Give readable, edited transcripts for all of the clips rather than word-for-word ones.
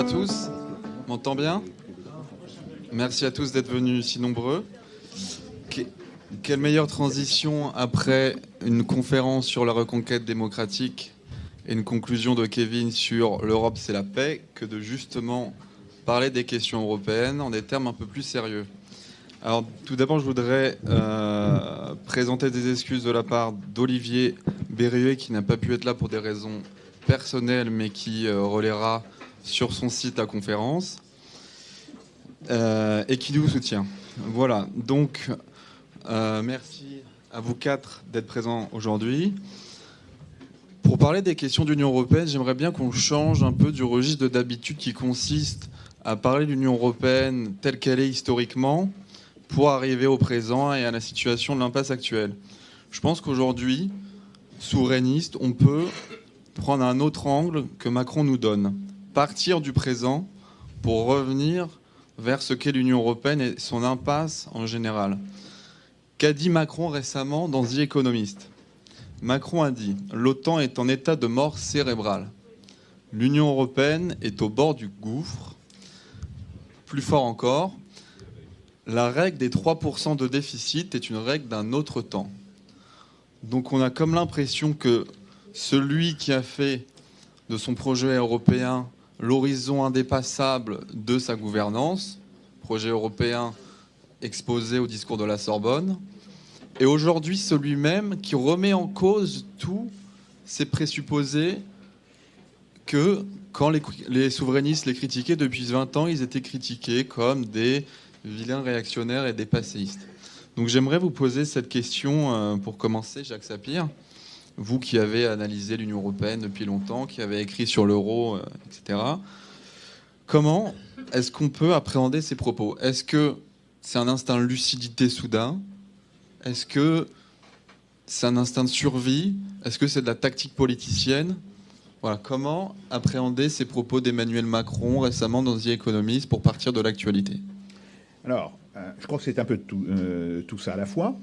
tous. M'entend bien? Merci à tous d'être venus si nombreux. Quelle meilleure transition après une conférence sur la reconquête démocratique et une conclusion de Kevin sur l'Europe c'est la paix que de justement parler des questions européennes en des termes un peu plus sérieux. Alors tout d'abord je voudrais présenter des excuses de la part d'Olivier Berruet qui n'a pas pu être là pour des raisons personnelles mais qui relaiera sur son site la conférence et qui nous soutient. Voilà, donc merci à vous quatre d'être présents aujourd'hui. Pour parler des questions de l'Union européenne, j'aimerais bien qu'on change un peu du registre d'habitude qui consiste à parler de l'Union européenne telle qu'elle est historiquement pour arriver au présent et à la situation de l'impasse actuelle. Je pense qu'aujourd'hui, souverainiste, on peut prendre un autre angle que Macron nous donne. Partir du présent pour revenir vers ce qu'est l'Union européenne et son impasse en général. Qu'a dit Macron récemment dans The Economist ? Macron a dit « L'OTAN est en état de mort cérébrale. L'Union européenne est au bord du gouffre. Plus fort encore, la règle des 3% de déficit est une règle d'un autre temps. » Donc on a comme l'impression que celui qui a fait de son projet européen l'horizon indépassable de sa gouvernance, projet européen exposé au discours de la Sorbonne, et aujourd'hui celui-même qui remet en cause tous ces présupposés que quand les souverainistes les critiquaient depuis 20 ans, ils étaient critiqués comme des vilains réactionnaires et des passéistes. Donc j'aimerais vous poser cette question pour commencer, Jacques Sapir, vous qui avez analysé l'Union européenne depuis longtemps, qui avez écrit sur l'euro, etc. Comment est-ce qu'on peut appréhender ces propos ? Est-ce que c'est un instinct de lucidité soudain ? Est-ce que c'est un instinct de survie ? Est-ce que c'est de la tactique politicienne ? Voilà, comment appréhender ces propos d'Emmanuel Macron récemment dans The Economist pour partir de l'actualité ? Alors, je crois que c'est un peu de tout ça à la fois.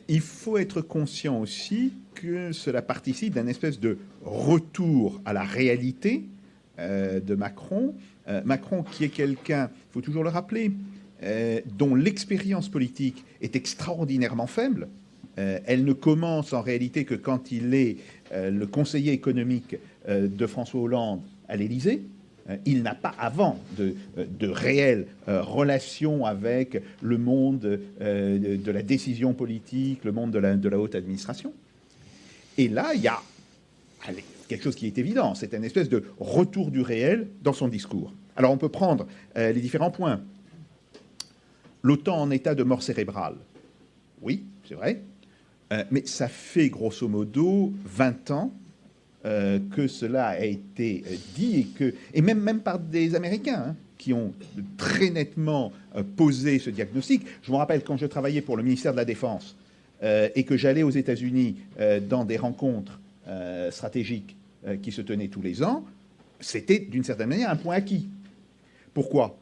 Il faut être conscient aussi que cela participe d'un espèce de retour à la réalité de Macron. Macron qui est quelqu'un, il faut toujours le rappeler, dont l'expérience politique est extraordinairement faible. Elle ne commence en réalité que quand il est le conseiller économique de François Hollande à l'Élysée. Il n'a pas avant de réelles relations avec le monde de la décision politique, le monde de la haute administration. Et là, il y a quelque chose qui est évident, c'est une espèce de retour du réel dans son discours. Alors on peut prendre les différents points. L'OTAN en état de mort cérébrale. Oui, c'est vrai. Mais ça fait grosso modo 20 ans que cela a été dit et même par des Américains qui ont très nettement posé ce diagnostic. Je me rappelle quand je travaillais pour le ministère de la Défense et que j'allais aux États-Unis dans des rencontres stratégiques qui se tenaient tous les ans, c'était d'une certaine manière un point acquis. Pourquoi ?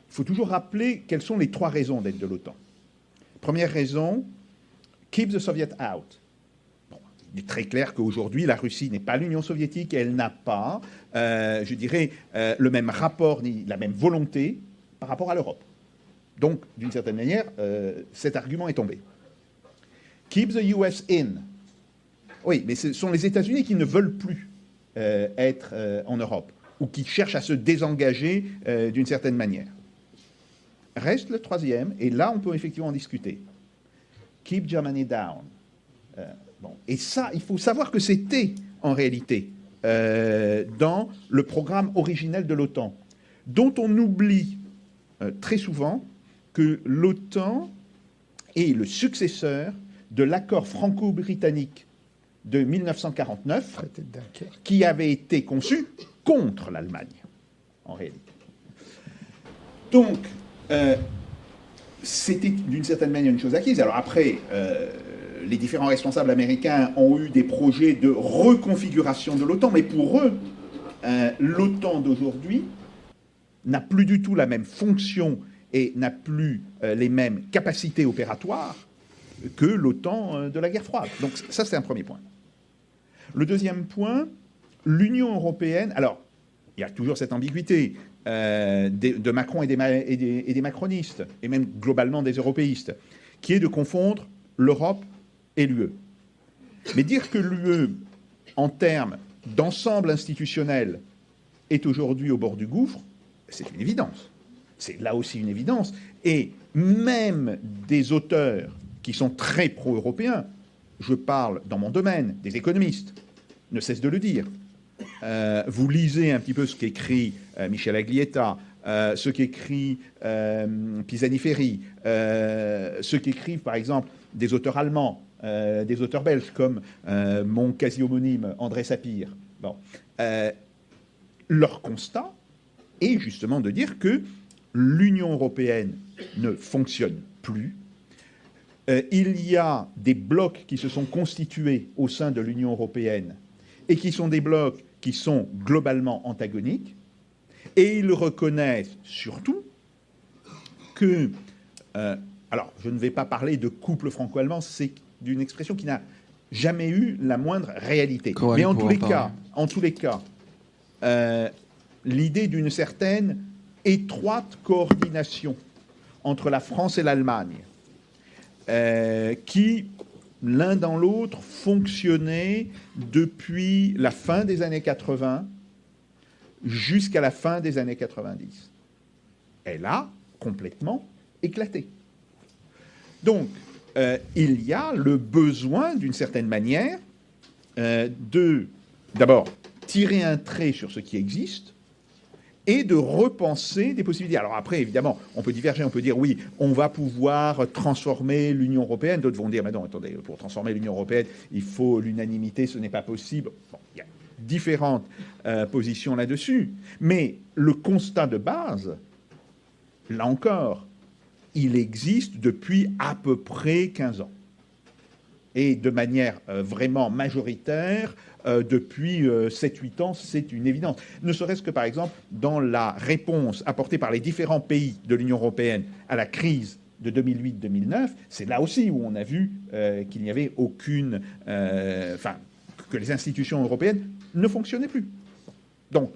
Il faut toujours rappeler quelles sont les 3 raisons d'être de l'OTAN. Première raison, keep the Soviet out. Il est très clair qu'aujourd'hui, la Russie n'est pas l'Union soviétique et elle n'a pas, je dirais, le même rapport ni la même volonté par rapport à l'Europe. Donc, d'une certaine manière, cet argument est tombé. Keep the US in. Oui, mais ce sont les États-Unis qui ne veulent plus être en Europe ou qui cherchent à se désengager d'une certaine manière. Reste le 3e, et là, on peut effectivement en discuter. Keep Germany down. Bon. Et ça, il faut savoir que c'était, en réalité, dans le programme originel de l'OTAN, dont on oublie très souvent que l'OTAN est le successeur de l'accord franco-britannique de 1949, qui avait été conçu contre l'Allemagne, en réalité. Donc, c'était d'une certaine manière une chose acquise. Alors après, les différents responsables américains ont eu des projets de reconfiguration de l'OTAN, mais pour eux, l'OTAN d'aujourd'hui n'a plus du tout la même fonction et n'a plus les mêmes capacités opératoires que l'OTAN de la guerre froide. Donc ça, c'est un premier point. Le deuxième point, l'Union européenne... Alors, il y a toujours cette ambiguïté de Macron et des macronistes, et même globalement des européistes, qui est de confondre l'Europe et l'UE. Mais dire que l'UE, en termes d'ensemble institutionnel, est aujourd'hui au bord du gouffre, c'est une évidence. C'est là aussi une évidence. Et même des auteurs qui sont très pro-européens, je parle dans mon domaine des économistes, ne cessent de le dire. Vous lisez un petit peu ce qu'écrit Michel Aglietta, ce qu'écrit Pisani-Ferry, ce qu'écrivent par exemple des auteurs allemands, des auteurs belges comme mon quasi-homonyme André Sapir. Bon. Leur constat est justement de dire que l'Union européenne ne fonctionne plus. Il y a des blocs qui se sont constitués au sein de l'Union européenne et qui sont des blocs qui sont globalement antagoniques. Et ils reconnaissent surtout que... alors, je ne vais pas parler de couple franco-allemand, c'est d'une expression qui n'a jamais eu la moindre réalité. Coralie, mais en tous les cas, l'idée d'une certaine étroite coordination entre la France et l'Allemagne, qui, l'un dans l'autre, fonctionnait depuis la fin des années 80 jusqu'à la fin des années 90. Elle a complètement éclaté. Donc, il y a le besoin, d'une certaine manière, de, d'abord, tirer un trait sur ce qui existe et de repenser des possibilités. Alors après, évidemment, on peut diverger, on peut dire, oui, on va pouvoir transformer l'Union européenne. D'autres vont dire, mais non, attendez, pour transformer l'Union européenne, il faut l'unanimité, ce n'est pas possible. Bon, il y a différentes positions là-dessus. Mais le constat de base, là encore, il existe depuis à peu près 15 ans. Et de manière vraiment majoritaire, depuis 7-8 ans, c'est une évidence. Ne serait-ce que, par exemple, dans la réponse apportée par les différents pays de l'Union européenne à la crise de 2008-2009, c'est là aussi où on a vu qu'il n'y avait aucune... que les institutions européennes ne fonctionnaient plus. Donc,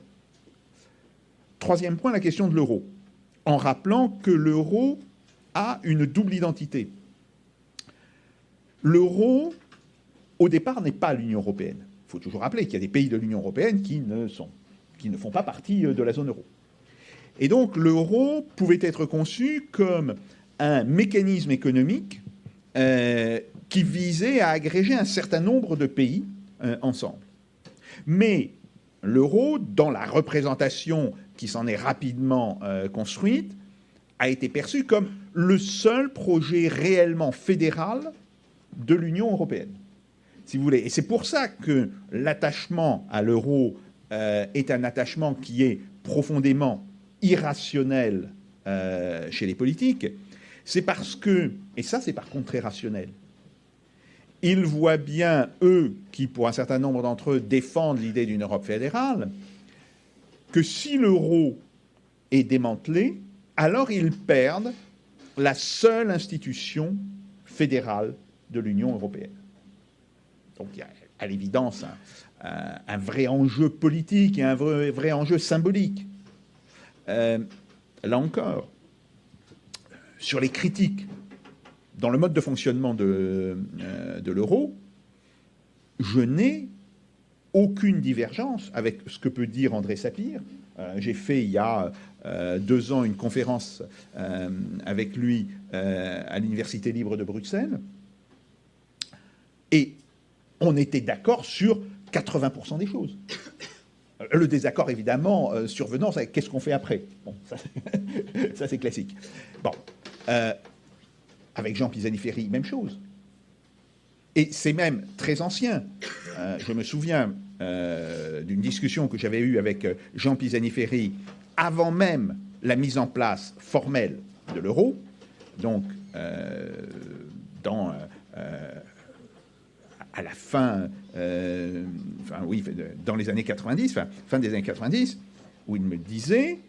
troisième point, la question de l'euro. En rappelant que l'euro a une double identité. L'euro, au départ, n'est pas l'Union européenne. Il faut toujours rappeler qu'il y a des pays de l'Union européenne qui ne font pas partie de la zone euro. Et donc, l'euro pouvait être conçu comme un mécanisme économique qui visait à agréger un certain nombre de pays ensemble. Mais l'euro, dans la représentation qui s'en est rapidement construite, a été perçu comme le seul projet réellement fédéral de l'Union européenne, si vous voulez. Et c'est pour ça que l'attachement à l'euro est un attachement qui est profondément irrationnel chez les politiques. C'est parce que, et ça c'est par contre très rationnel, ils voient bien, eux, qui pour un certain nombre d'entre eux défendent l'idée d'une Europe fédérale, que si l'euro est démantelé, alors ils perdent la seule institution fédérale de l'Union européenne. Donc il y a à l'évidence un vrai enjeu politique et un vrai enjeu symbolique. Là encore, sur les critiques dans le mode de fonctionnement de l'euro, je n'ai aucune divergence avec ce que peut dire André Sapir. J'ai fait il y a 2 ans une conférence avec lui à l'Université libre de Bruxelles. Et on était d'accord sur 80% des choses. Le désaccord, évidemment, survenant, c'est qu'est-ce qu'on fait après. Bon, ça c'est classique. Bon, avec Jean Pisani-Ferry, même chose. Et c'est même très ancien. Je me souviens d'une discussion que j'avais eue avec Jean Pisani-Ferry avant même la mise en place formelle de l'euro, donc à la fin, dans les années 90, fin des années 90, où il me disait,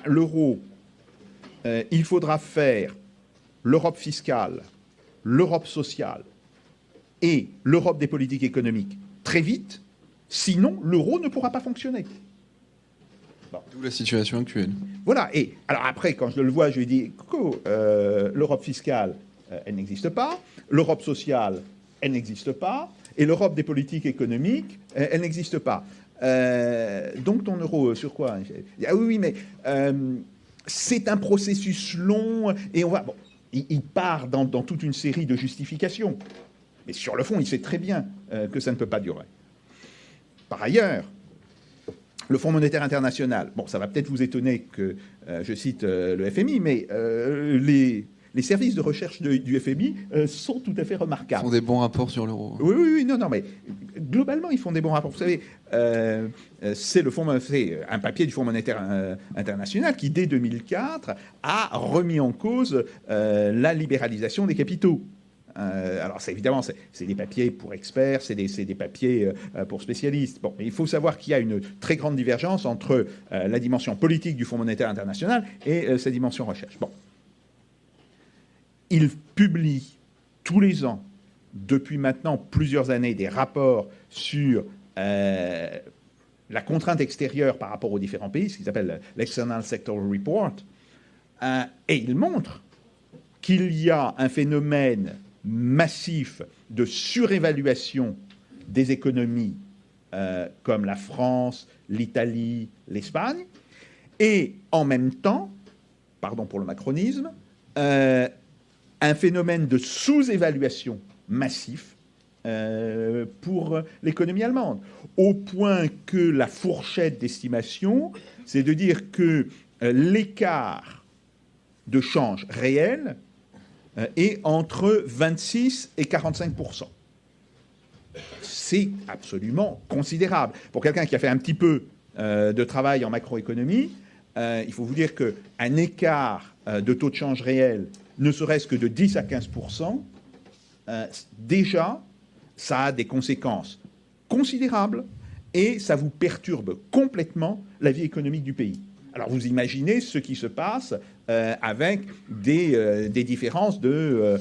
l'euro, il faudra faire l'Europe fiscale, l'Europe sociale et l'Europe des politiques économiques très vite, sinon l'euro ne pourra pas fonctionner. Bon. D'où la situation actuelle. Voilà. Et alors après, quand je le vois, je lui dis, Coco, l'Europe fiscale, elle n'existe pas. L'Europe sociale, elle n'existe pas. Et l'Europe des politiques économiques, elle n'existe pas. Donc ton euro, sur quoi? Ah oui, mais c'est un processus long et on va... Bon, il part dans toute une série de justifications. Mais sur le fond, il sait très bien que ça ne peut pas durer. Par ailleurs, le Fonds monétaire international, bon, ça va peut-être vous étonner que je cite le FMI, mais les services de recherche du FMI sont tout à fait remarquables. Ils font des bons rapports sur l'euro. Oui, non, mais globalement, ils font des bons rapports. Vous savez, c'est un papier du Fonds monétaire international qui, dès 2004, a remis en cause la libéralisation des capitaux. Alors, évidemment, c'est des papiers pour experts, c'est des papiers pour spécialistes. Bon, mais il faut savoir qu'il y a une très grande divergence entre la dimension politique du Fonds monétaire international et sa dimension recherche. Bon. Il publie tous les ans, depuis maintenant plusieurs années, des rapports sur la contrainte extérieure par rapport aux différents pays, ce qu'ils appellent l'External Sectoral Report, et il montre qu'il y a un phénomène massif de surévaluation des économies comme la France, l'Italie, l'Espagne, et en même temps, pardon pour le macronisme, un phénomène de sous-évaluation massif pour l'économie allemande, au point que la fourchette d'estimation, c'est de dire que l'écart de change réel est entre 26 et 45%. C'est absolument considérable. Pour quelqu'un qui a fait un petit peu de travail en macroéconomie, il faut vous dire qu'un écart de taux de change réel, ne serait-ce que de 10 à 15%, déjà, ça a des conséquences considérables et ça vous perturbe complètement la vie économique du pays. Alors vous imaginez ce qui se passe avec des différences de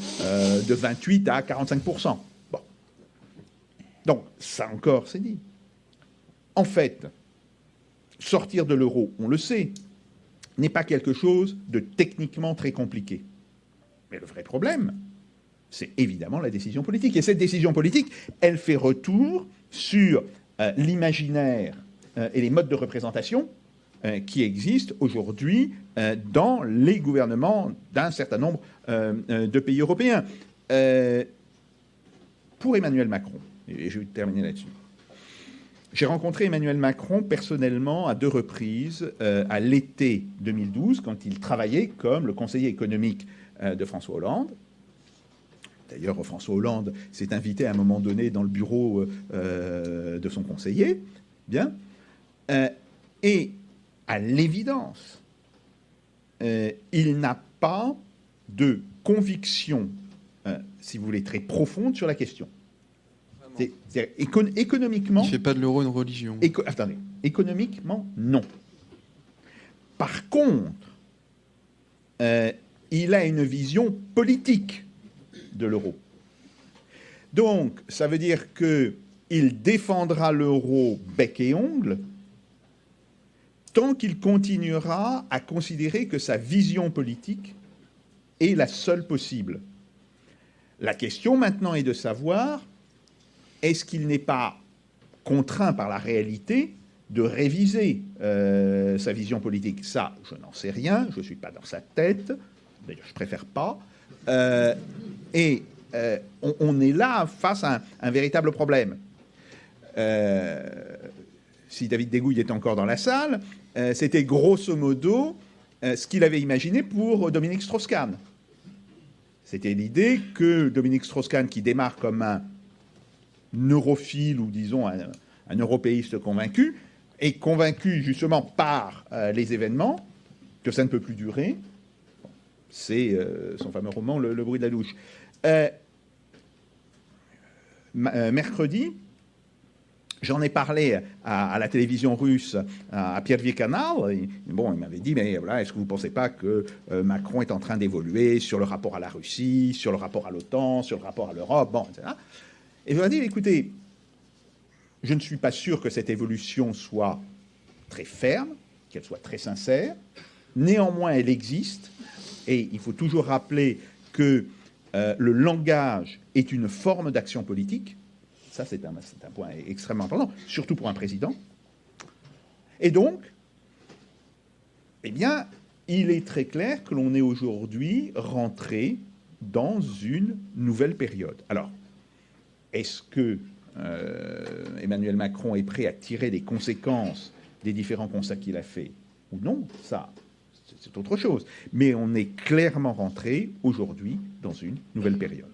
28 à 45%. Bon. Donc, ça encore, c'est dit. En fait, sortir de l'euro, on le sait, n'est pas quelque chose de techniquement très compliqué. Mais le vrai problème, c'est évidemment la décision politique. Et cette décision politique, elle fait retour sur l'imaginaire et les modes de représentation qui existent aujourd'hui dans les gouvernements d'un certain nombre de pays européens. Pour Emmanuel Macron, et je vais terminer là-dessus, j'ai rencontré Emmanuel Macron personnellement à 2 reprises à l'été 2012, quand il travaillait comme le conseiller économique de François Hollande. D'ailleurs, François Hollande s'est invité à un moment donné dans le bureau de son conseiller. Bien. Et à l'évidence, il n'a pas de conviction, si vous voulez, très profonde sur la question. C'est économiquement... Il ne fait pas de l'euro une religion. Attendez. Économiquement, non. Par contre, il a une vision politique de l'euro. Donc, ça veut dire qu'il défendra l'euro bec et ongle tant qu'il continuera à considérer que sa vision politique est la seule possible. La question maintenant est de savoir, est-ce qu'il n'est pas contraint par la réalité de réviser sa vision politique? Ça, je n'en sais rien, je ne suis pas dans sa tête, d'ailleurs je préfère pas. On est là face à un véritable problème. Si David Degouille est encore dans la salle, c'était grosso modo ce qu'il avait imaginé pour Dominique Strauss-Kahn. C'était l'idée que Dominique Strauss-Kahn, qui démarre comme un europhile ou disons un européiste convaincu, est convaincu justement par les événements que ça ne peut plus durer. C'est son fameux roman Le bruit de la douche. Mercredi, j'en ai parlé à la télévision russe, à Pierre Vikanal. Bon, il m'avait dit, mais voilà, est-ce que vous ne pensez pas que Macron est en train d'évoluer sur le rapport à la Russie, sur le rapport à l'OTAN, sur le rapport à l'Europe, bon, etc. Et je lui ai dit, écoutez, je ne suis pas sûr que cette évolution soit très ferme, qu'elle soit très sincère. Néanmoins, elle existe, et il faut toujours rappeler que le langage est une forme d'action politique. Ça, c'est un point extrêmement important, surtout pour un président. Et donc, eh bien, il est très clair que l'on est aujourd'hui rentré dans une nouvelle période. Alors, est-ce que Emmanuel Macron est prêt à tirer les conséquences des différents constats qu'il a faits ou non? Ça, c'est autre chose. Mais on est clairement rentré aujourd'hui dans une nouvelle période.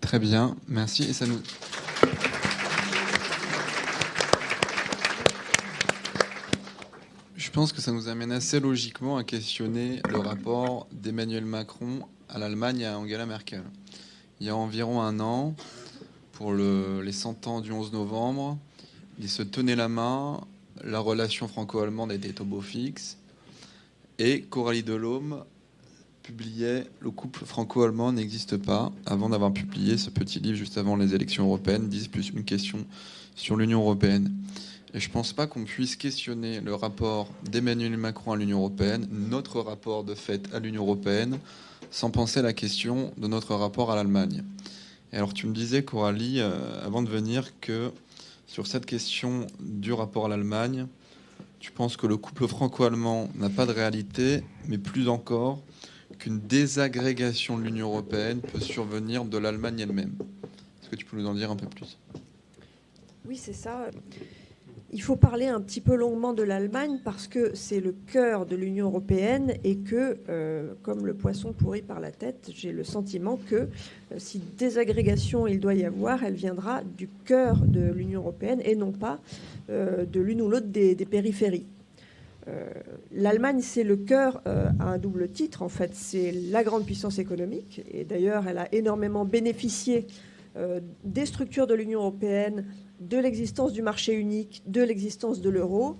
Très bien, merci. Et ça nous... Je pense que ça nous amène assez logiquement à questionner le rapport d'Emmanuel Macron à l'Allemagne et à Angela Merkel. Il y a environ un an, pour les 100 ans du 11 novembre, ils se tenaient la main, la relation franco-allemande était au beau fixe, et Coralie Delhomme publiait « Le couple franco-allemand n'existe pas » avant d'avoir publié ce petit livre juste avant les élections européennes, 10 plus une question sur l'Union européenne. Et je ne pense pas qu'on puisse questionner le rapport d'Emmanuel Macron à l'Union européenne, notre rapport de fait à l'Union européenne, sans penser à la question de notre rapport à l'Allemagne. Et alors tu me disais, Coralie, avant de venir, que sur cette question du rapport à l'Allemagne, tu penses que le couple franco-allemand n'a pas de réalité, mais plus encore qu'une désagrégation de l'Union européenne peut survenir de l'Allemagne elle-même. Est-ce que tu peux nous en dire un peu plus ? Oui, c'est ça. Il faut parler un petit peu longuement de l'Allemagne parce que c'est le cœur de l'Union européenne et que, comme le poisson pourri par la tête, j'ai le sentiment que si désagrégation il doit y avoir, elle viendra du cœur de l'Union européenne et non pas de l'une ou l'autre des périphéries. L'Allemagne, c'est le cœur à un double titre. En fait, c'est la grande puissance économique et d'ailleurs, elle a énormément bénéficié des structures de l'Union européenne, de l'existence du marché unique, de l'existence de l'euro,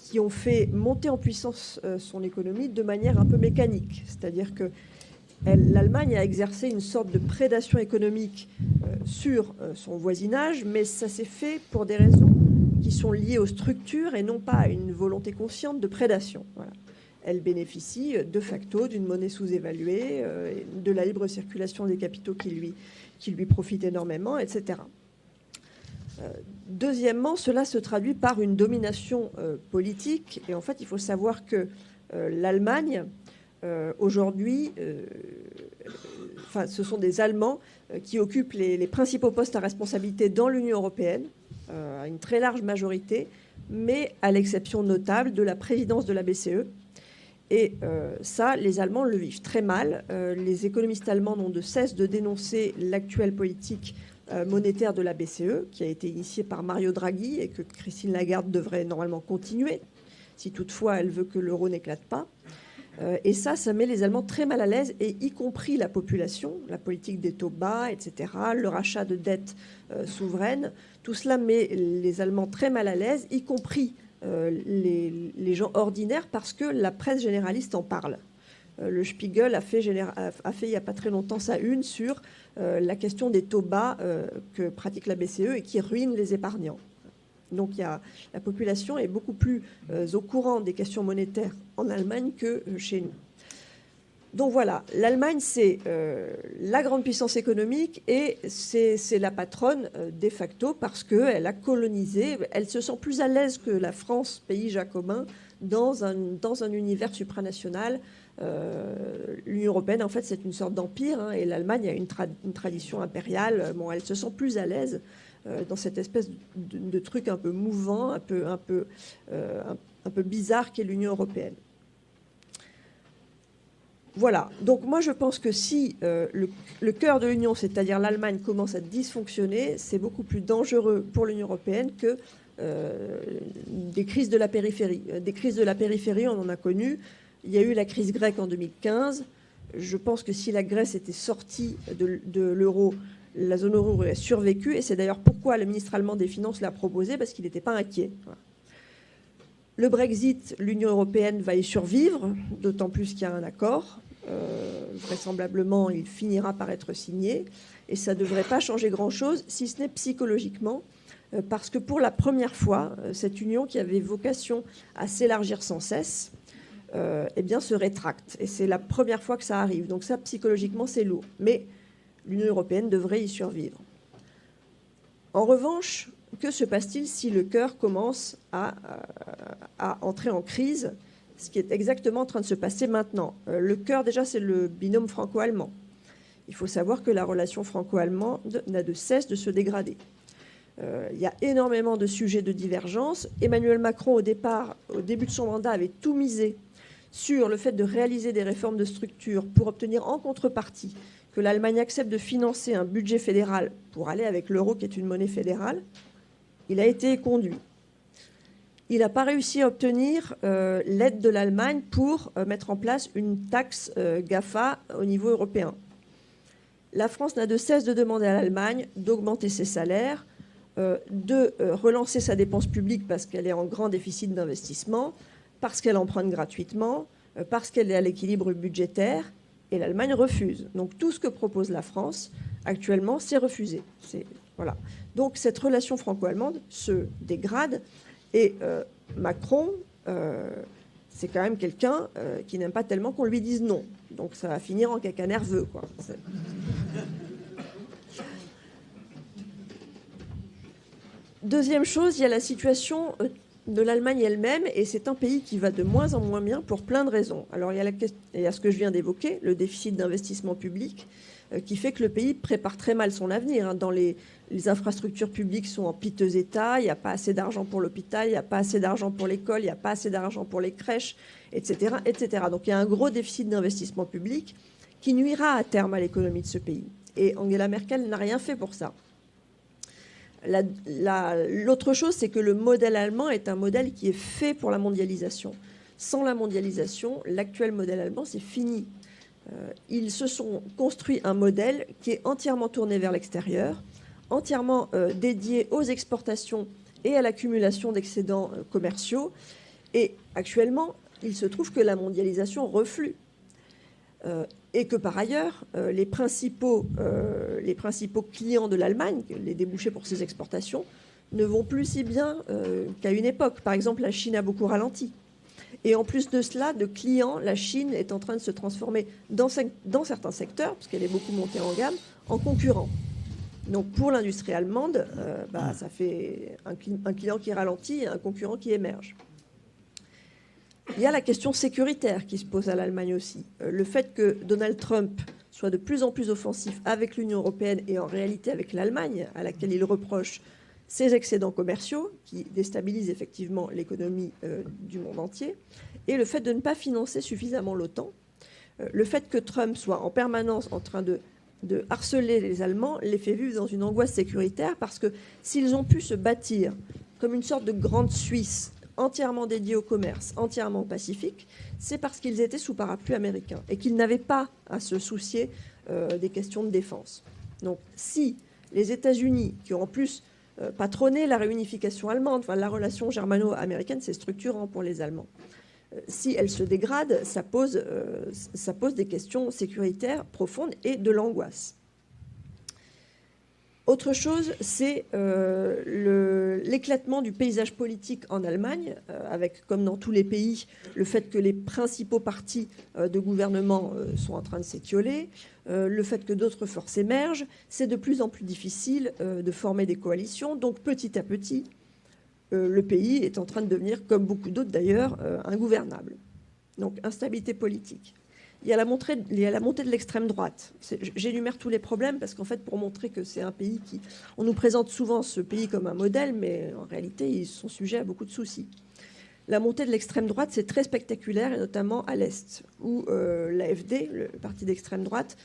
qui ont fait monter en puissance son économie de manière un peu mécanique. C'est-à-dire que l'Allemagne a exercé une sorte de prédation économique sur son voisinage, mais ça s'est fait pour des raisons qui sont liées aux structures et non pas à une volonté consciente de prédation. Voilà. Elle bénéficie de facto d'une monnaie sous-évaluée, de la libre circulation des capitaux qui lui profite énormément, etc. Deuxièmement, cela se traduit par une domination politique. Et en fait, il faut savoir que l'Allemagne, aujourd'hui, ce sont des Allemands qui occupent les principaux postes à responsabilité dans l'Union européenne, à une très large majorité, mais à l'exception notable de la présidence de la BCE. Et ça, les Allemands le vivent très mal. Les économistes allemands n'ont de cesse de dénoncer l'actuelle politique monétaire de la BCE, qui a été initiée par Mario Draghi et que Christine Lagarde devrait normalement continuer, si toutefois elle veut que l'euro n'éclate pas. Et ça met les Allemands très mal à l'aise, et y compris la population, la politique des taux bas, etc., le rachat de dettes souveraines. Tout cela met les Allemands très mal à l'aise, y compris les gens ordinaires, parce que la presse généraliste en parle. Le Spiegel a fait il n'y a pas très longtemps sa une sur la question des taux bas que pratique la BCE et qui ruinent les épargnants. Donc la population est beaucoup plus au courant des questions monétaires en Allemagne que chez nous. Donc voilà, l'Allemagne, c'est la grande puissance économique et c'est la patronne de facto parce qu'elle a colonisé, elle se sent plus à l'aise que la France, pays jacobin, dans un univers supranational. L'Union européenne, en fait, c'est une sorte d'empire, et l'Allemagne a une tradition impériale. Bon, elle se sent plus à l'aise dans cette espèce de truc un peu mouvant, un peu bizarre qu'est l'Union européenne. Voilà. Donc moi, je pense que si le cœur de l'Union, c'est-à-dire l'Allemagne, commence à dysfonctionner, c'est beaucoup plus dangereux pour l'Union européenne que des crises de la périphérie. Des crises de la périphérie, on en a connu. Il y a eu la crise grecque en 2015. Je pense que si la Grèce était sortie de l'euro, la zone euro aurait survécu. Et c'est d'ailleurs pourquoi le ministre allemand des Finances l'a proposé, parce qu'il n'était pas inquiet. Voilà. Le Brexit, l'Union européenne va y survivre, d'autant plus qu'il y a un accord. Vraisemblablement, il finira par être signé. Et ça ne devrait pas changer grand-chose, si ce n'est psychologiquement. parce que pour la première fois, cette union qui avait vocation à s'élargir sans cesse, eh bien, se rétracte. Et c'est la première fois que ça arrive. Donc ça, psychologiquement, c'est lourd. Mais l'Union européenne devrait y survivre. En revanche, que se passe-t-il si le cœur commence à entrer en crise, ce qui est exactement en train de se passer maintenant? Le cœur, déjà, c'est le binôme franco-allemand. Il faut savoir que la relation franco-allemande n'a de cesse de se dégrader. Il y a énormément de sujets de divergence. Emmanuel Macron, au début de son mandat, avait tout misé sur le fait de réaliser des réformes de structure pour obtenir en contrepartie que l'Allemagne accepte de financer un budget fédéral pour aller avec l'euro, qui est une monnaie fédérale. Il a été conduit. Il n'a pas réussi à obtenir l'aide de l'Allemagne pour mettre en place une taxe GAFA au niveau européen. La France n'a de cesse de demander à l'Allemagne d'augmenter ses salaires, de relancer sa dépense publique parce qu'elle est en grand déficit d'investissement, parce qu'elle emprunte gratuitement, parce qu'elle est à l'équilibre budgétaire, et l'Allemagne refuse. Donc tout ce que propose la France actuellement, c'est refusé. Voilà. Donc cette relation franco-allemande se dégrade, et Macron, c'est quand même quelqu'un qui n'aime pas tellement qu'on lui dise non. Donc ça va finir en caca nerveux, quoi. Deuxième chose, il y a la situation de l'Allemagne elle-même, et c'est un pays qui va de moins en moins bien pour plein de raisons. Alors il y a ce que je viens d'évoquer, le déficit d'investissement public, qui fait que le pays prépare très mal son avenir. Dans les infrastructures publiques sont en piteux état, il n'y a pas assez d'argent pour l'hôpital, il n'y a pas assez d'argent pour l'école, il n'y a pas assez d'argent pour les crèches, etc., etc. Donc il y a un gros déficit d'investissement public qui nuira à terme à l'économie de ce pays. Et Angela Merkel n'a rien fait pour ça. L'autre chose, c'est que le modèle allemand est un modèle qui est fait pour la mondialisation. Sans la mondialisation, l'actuel modèle allemand, c'est fini. Ils se sont construits un modèle qui est entièrement tourné vers l'extérieur, entièrement dédié aux exportations et à l'accumulation d'excédents commerciaux. Et actuellement, il se trouve que la mondialisation reflue. Et que par ailleurs, les principaux clients de l'Allemagne, les débouchés pour ses exportations, ne vont plus si bien qu'à une époque. Par exemple, la Chine a beaucoup ralenti. Et en plus de cela, de clients, la Chine est en train de se transformer dans certains secteurs, parce qu'elle est beaucoup montée en gamme, en concurrent. Donc pour l'industrie allemande, ça fait un client qui ralentit et un concurrent qui émerge. Il y a la question sécuritaire qui se pose à l'Allemagne aussi. Le fait que Donald Trump soit de plus en plus offensif avec l'Union européenne et en réalité avec l'Allemagne, à laquelle il reproche ses excédents commerciaux, qui déstabilisent effectivement l'économie du monde entier, et le fait de ne pas financer suffisamment l'OTAN. Le fait que Trump soit en permanence en train de harceler les Allemands les fait vivre dans une angoisse sécuritaire, parce que s'ils ont pu se bâtir comme une sorte de grande Suisse entièrement dédiée au commerce, entièrement au Pacifique, c'est parce qu'ils étaient sous parapluie américain et qu'ils n'avaient pas à se soucier des questions de défense. Donc si les États-Unis, qui ont en plus patronné la réunification allemande, enfin, la relation germano-américaine, c'est structurant pour les Allemands. Si elle se dégrade, ça pose des questions sécuritaires profondes et de l'angoisse. Autre chose, c'est l'éclatement du paysage politique en Allemagne, avec, comme dans tous les pays, le fait que les principaux partis de gouvernement sont en train de s'étioler, le fait que d'autres forces émergent. C'est de plus en plus difficile de former des coalitions. Donc petit à petit, le pays est en train de devenir, comme beaucoup d'autres d'ailleurs, ingouvernable. Donc instabilité politique. Il y a la montée de l'extrême droite. J'énumère tous les problèmes parce qu'en fait, pour montrer que c'est un pays qui... On nous présente souvent ce pays comme un modèle, mais en réalité, ils sont sujets à beaucoup de soucis. La montée de l'extrême droite, c'est très spectaculaire, et notamment à l'Est, où l'AfD, le parti d'extrême droite,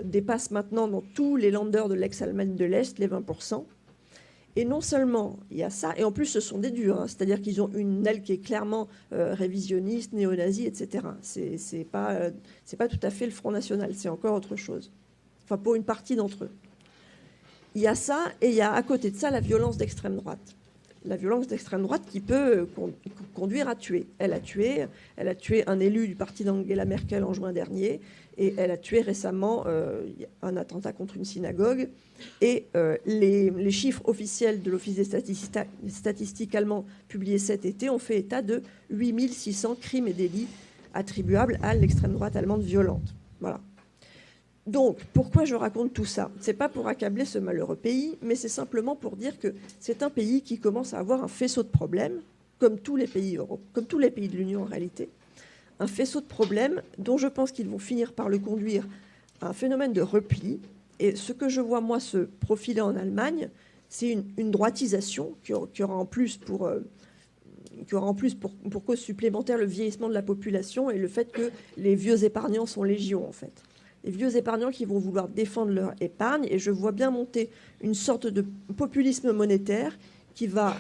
dépasse maintenant dans tous les Länder de l'ex-Allemagne de l'Est les 20%. Et non seulement il y a ça, et en plus ce sont des durs, c'est-à-dire qu'ils ont une aile qui est clairement révisionniste, néo-nazie, etc. C'est pas tout à fait le Front National, c'est encore autre chose. Enfin, pour une partie d'entre eux. Il y a ça, et il y a à côté de ça la violence d'extrême droite. la violence d'extrême droite qui peut conduire à tuer. Elle a tué un élu du parti d'Angela Merkel en juin dernier, et elle a tué récemment un attentat contre une synagogue. Et les chiffres officiels de l'Office des statistiques allemands publiés cet été ont fait état de 8600 crimes et délits attribuables à l'extrême droite allemande violente. Voilà. Donc, pourquoi je raconte tout ça? Ce n'est pas pour accabler ce malheureux pays, mais c'est simplement pour dire que c'est un pays qui commence à avoir un faisceau de problèmes, comme tous les pays de l'Union en réalité, un faisceau de problèmes dont je pense qu'ils vont finir par le conduire à un phénomène de repli. Et ce que je vois, moi, se profiler en Allemagne, c'est une droitisation qui aura en plus pour cause supplémentaire le vieillissement de la population et le fait que les vieux épargnants sont légion, en fait. Les vieux épargnants qui vont vouloir défendre leur épargne, et je vois bien monter une sorte de populisme monétaire qui va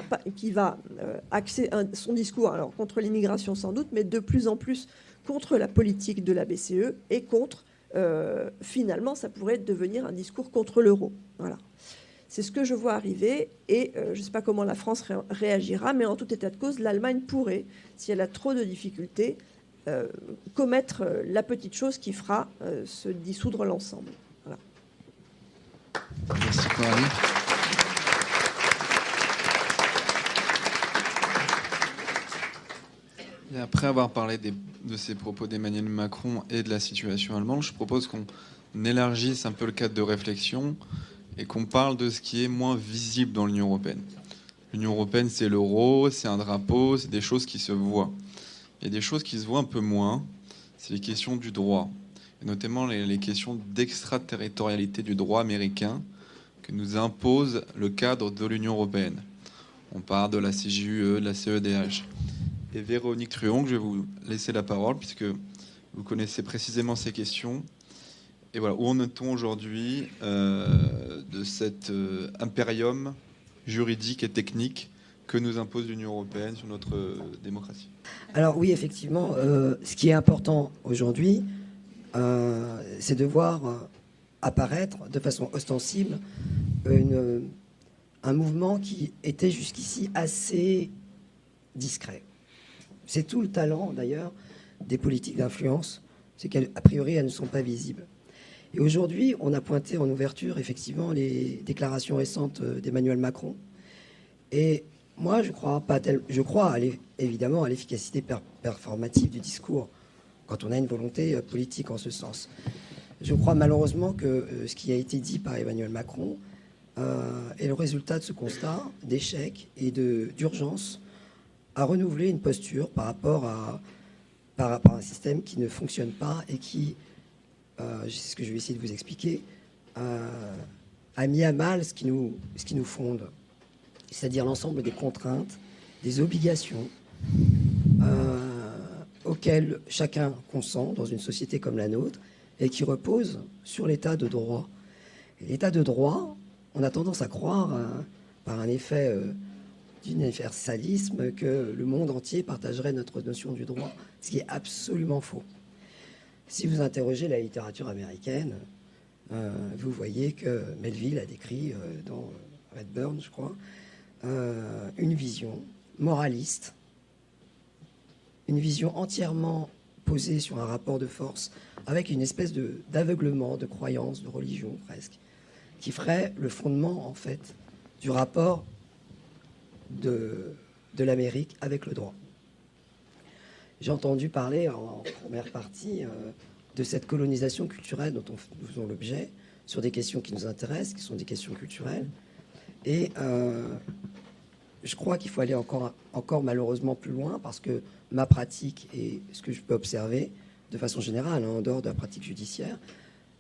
axer son discours alors, contre l'immigration sans doute, mais de plus en plus contre la politique de la BCE et contre, finalement, ça pourrait devenir un discours contre l'euro. Voilà. C'est ce que je vois arriver, et je ne sais pas comment la France réagira, mais en tout état de cause, l'Allemagne pourrait, si elle a trop de difficultés, commettre la petite chose qui fera se dissoudre l'ensemble. Voilà. Merci Coralie. Et après avoir parlé de ces propos d'Emmanuel Macron et de la situation allemande, je propose qu'on élargisse un peu le cadre de réflexion et qu'on parle de ce qui est moins visible dans l'Union européenne. L'Union européenne, c'est l'euro, c'est un drapeau, c'est des choses qui se voient. Il y a des choses qui se voient un peu moins, c'est les questions du droit, et notamment les questions d'extraterritorialité du droit américain que nous impose le cadre de l'Union européenne. On parle de la CJUE, de la CEDH. Et Véronique Truong, je vais vous laisser la parole, puisque vous connaissez précisément ces questions. Et voilà, où en est-on aujourd'hui de cet impérium juridique et technique que nous impose l'Union européenne sur notre démocratie? Alors oui, effectivement, ce qui est important aujourd'hui, c'est de voir apparaître de façon ostensible un mouvement qui était jusqu'ici assez discret. C'est tout le talent, d'ailleurs, des politiques d'influence, c'est qu'a priori, elles ne sont pas visibles. Et aujourd'hui, on a pointé en ouverture, effectivement, les déclarations récentes d'Emmanuel Macron. Et moi, je crois évidemment à l'efficacité performative du discours quand on a une volonté politique en ce sens. Je crois malheureusement que ce qui a été dit par Emmanuel Macron est le résultat de ce constat d'échec et d'urgence à renouveler une posture par rapport à un système qui ne fonctionne pas et qui, c'est ce que je vais essayer de vous expliquer, a mis à mal ce qui nous fonde, c'est-à-dire l'ensemble des contraintes, des obligations auxquelles chacun consent dans une société comme la nôtre et qui reposent sur l'état de droit. Et l'état de droit, on a tendance à croire, par un effet d'universalisme, que le monde entier partagerait notre notion du droit, ce qui est absolument faux. Si vous interrogez la littérature américaine, vous voyez que Melville a décrit dans Redburn, je crois, une vision moraliste, une vision entièrement posée sur un rapport de force avec une espèce d'aveuglement, de croyance, de religion presque, qui ferait le fondement en fait du rapport de l'Amérique avec le droit. J'ai entendu parler en première partie de cette colonisation culturelle dont nous faisons l'objet sur des questions qui nous intéressent, qui sont des questions culturelles. Et je crois qu'il faut aller encore malheureusement plus loin parce que ma pratique et ce que je peux observer de façon générale, en dehors de la pratique judiciaire,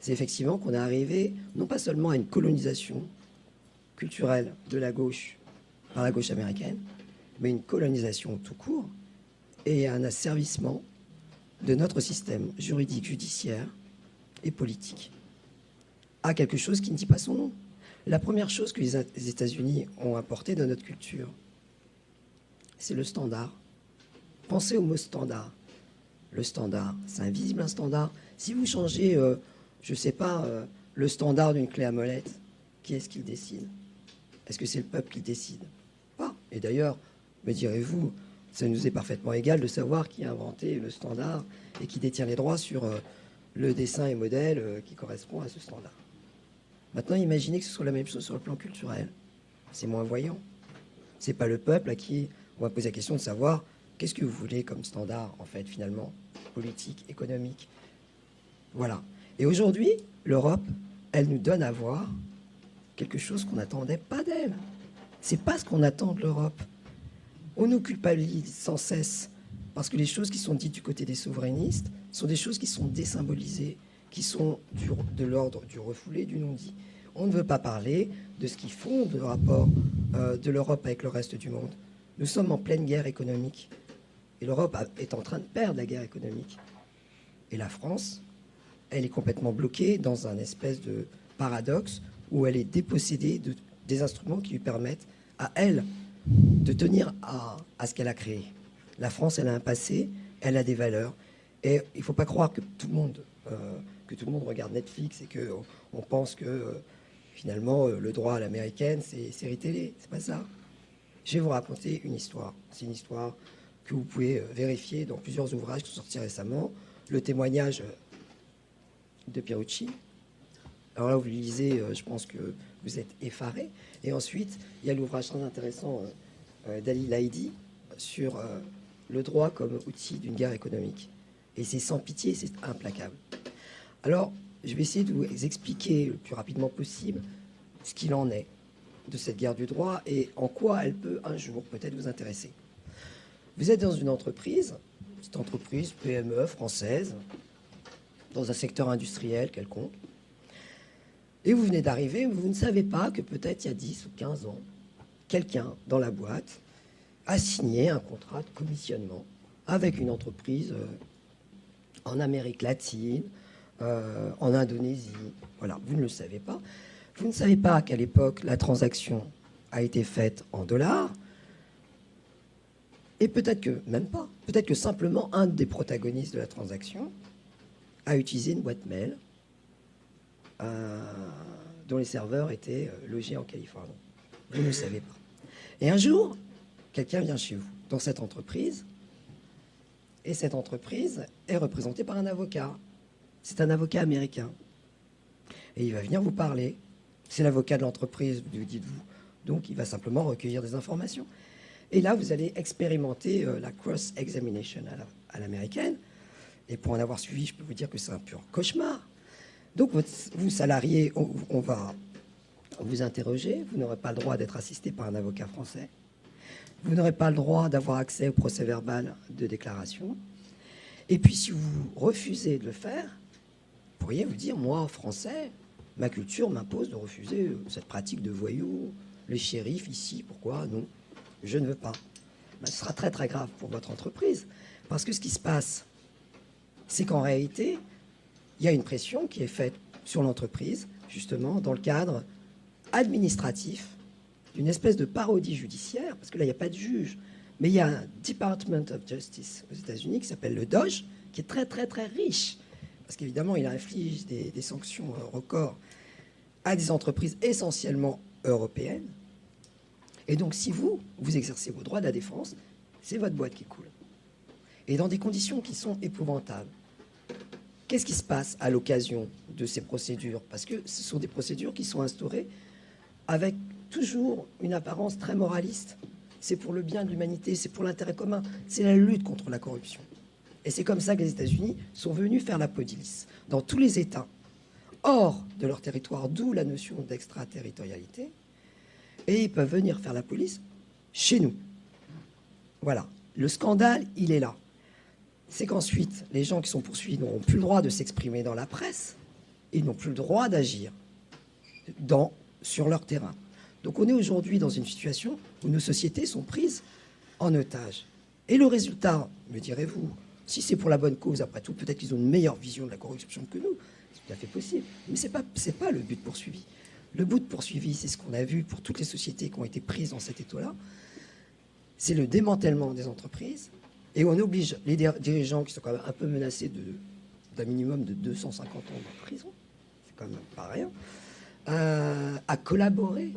c'est effectivement qu'on est arrivé non pas seulement à une colonisation culturelle de la gauche par la gauche américaine, mais une colonisation tout court et un asservissement de notre système juridique, judiciaire et politique à quelque chose qui ne dit pas son nom. La première chose que les États-Unis ont apporté dans notre culture, c'est le standard. Pensez au mot standard. Le standard, c'est invisible un standard. Si vous changez, je ne sais pas, le standard d'une clé à molette, qui est-ce qui le décide? Est-ce que c'est le peuple qui décide? Pas. Et d'ailleurs, me direz-vous, ça nous est parfaitement égal de savoir qui a inventé le standard et qui détient les droits sur le dessin et modèle qui correspond à ce standard. Maintenant, imaginez que ce soit la même chose sur le plan culturel. C'est moins voyant. C'est pas le peuple à qui on va poser la question de savoir qu'est-ce que vous voulez comme standard, en fait, finalement, politique, économique. Voilà. Et aujourd'hui, l'Europe, elle nous donne à voir quelque chose qu'on n'attendait pas d'elle. C'est pas ce qu'on attend de l'Europe. On nous culpabilise sans cesse parce que les choses qui sont dites du côté des souverainistes sont des choses qui sont désymbolisées, qui sont de l'ordre du refoulé, du non-dit. On ne veut pas parler de ce qui fonde le rapport de l'Europe avec le reste du monde. Nous sommes en pleine guerre économique. Et l'Europe est en train de perdre la guerre économique. Et la France, elle est complètement bloquée dans un espèce de paradoxe où elle est dépossédée des instruments qui lui permettent à elle de tenir à ce qu'elle a créé. La France, elle a un passé, elle a des valeurs. Et il ne faut pas croire que tout le monde regarde Netflix et qu'on pense que finalement le droit à l'américaine, c'est série télé. C'est pas ça. Je vais vous raconter une histoire. C'est une histoire que vous pouvez vérifier dans plusieurs ouvrages qui sont sortis récemment. Le témoignage de Pierucci. Alors là, vous le lisez, je pense que vous êtes effaré. Et ensuite, il y a l'ouvrage très intéressant d'Ali Laïdi sur le droit comme outil d'une guerre économique. Et c'est sans pitié, c'est implacable. Alors, je vais essayer de vous expliquer le plus rapidement possible ce qu'il en est de cette guerre du droit et en quoi elle peut un jour peut-être vous intéresser. Vous êtes dans une entreprise, petite entreprise PME française, dans un secteur industriel quelconque, et vous venez d'arriver, vous ne savez pas que peut-être il y a 10 ou 15 ans, quelqu'un dans la boîte a signé un contrat de commissionnement avec une entreprise en Amérique latine, en Indonésie. Voilà, vous ne le savez pas. Vous ne savez pas qu'à l'époque, la transaction a été faite en dollars. Et peut-être que, même pas, peut-être que simplement un des protagonistes de la transaction a utilisé une boîte mail dont les serveurs étaient logés en Californie. Vous ne le savez pas. Et un jour, quelqu'un vient chez vous, dans cette entreprise, et cette entreprise est représentée par un avocat. C'est un avocat américain. Et il va venir vous parler. C'est l'avocat de l'entreprise, vous dites-vous. Donc, il va simplement recueillir des informations. Et là, vous allez expérimenter la cross-examination à l'américaine. Et pour en avoir suivi, je peux vous dire que c'est un pur cauchemar. Donc, vous, salarié, on va vous interroger. Vous n'aurez pas le droit d'être assisté par un avocat français. Vous n'aurez pas le droit d'avoir accès au procès-verbal de déclaration. Et puis, si vous refusez de le faire, vous pourriez vous dire, moi, français, ma culture m'impose de refuser cette pratique de voyou. Les shérifs ici, pourquoi? Non, je ne veux pas. Ben, ce sera très, très grave pour votre entreprise. Parce que ce qui se passe, c'est qu'en réalité, il y a une pression qui est faite sur l'entreprise, justement, dans le cadre administratif, d'une espèce de parodie judiciaire, parce que là, il n'y a pas de juge, mais il y a un Department of Justice aux États-Unis qui s'appelle le DOJ, qui est très, très, très riche, parce qu'évidemment, il inflige des sanctions records à des entreprises essentiellement européennes. Et donc, si vous exercez vos droits de la défense, c'est votre boîte qui coule. Et dans des conditions qui sont épouvantables. Qu'est-ce qui se passe à l'occasion de ces procédures? Parce que ce sont des procédures qui sont instaurées avec toujours une apparence très moraliste. C'est pour le bien de l'humanité, c'est pour l'intérêt commun, c'est la lutte contre la corruption. Et c'est comme ça que les États-Unis sont venus faire la peau de lys dans tous les États, hors de leur territoire, d'où la notion d'extraterritorialité, et ils peuvent venir faire la police chez nous. Voilà, le scandale, il est là. C'est qu'ensuite, les gens qui sont poursuivis n'auront plus le droit de s'exprimer dans la presse, ils n'ont plus le droit d'agir sur leur terrain. Donc on est aujourd'hui dans une situation où nos sociétés sont prises en otage. Et le résultat, me direz-vous, si c'est pour la bonne cause, après tout, peut-être qu'ils ont une meilleure vision de la corruption que nous, c'est tout à fait possible. Mais c'est pas le but poursuivi. Le but poursuivi, c'est ce qu'on a vu pour toutes les sociétés qui ont été prises dans cet état-là, c'est le démantèlement des entreprises, et on oblige les dirigeants qui sont quand même un peu menacés d'un minimum de 250 ans de prison, c'est quand même pas rien, à collaborer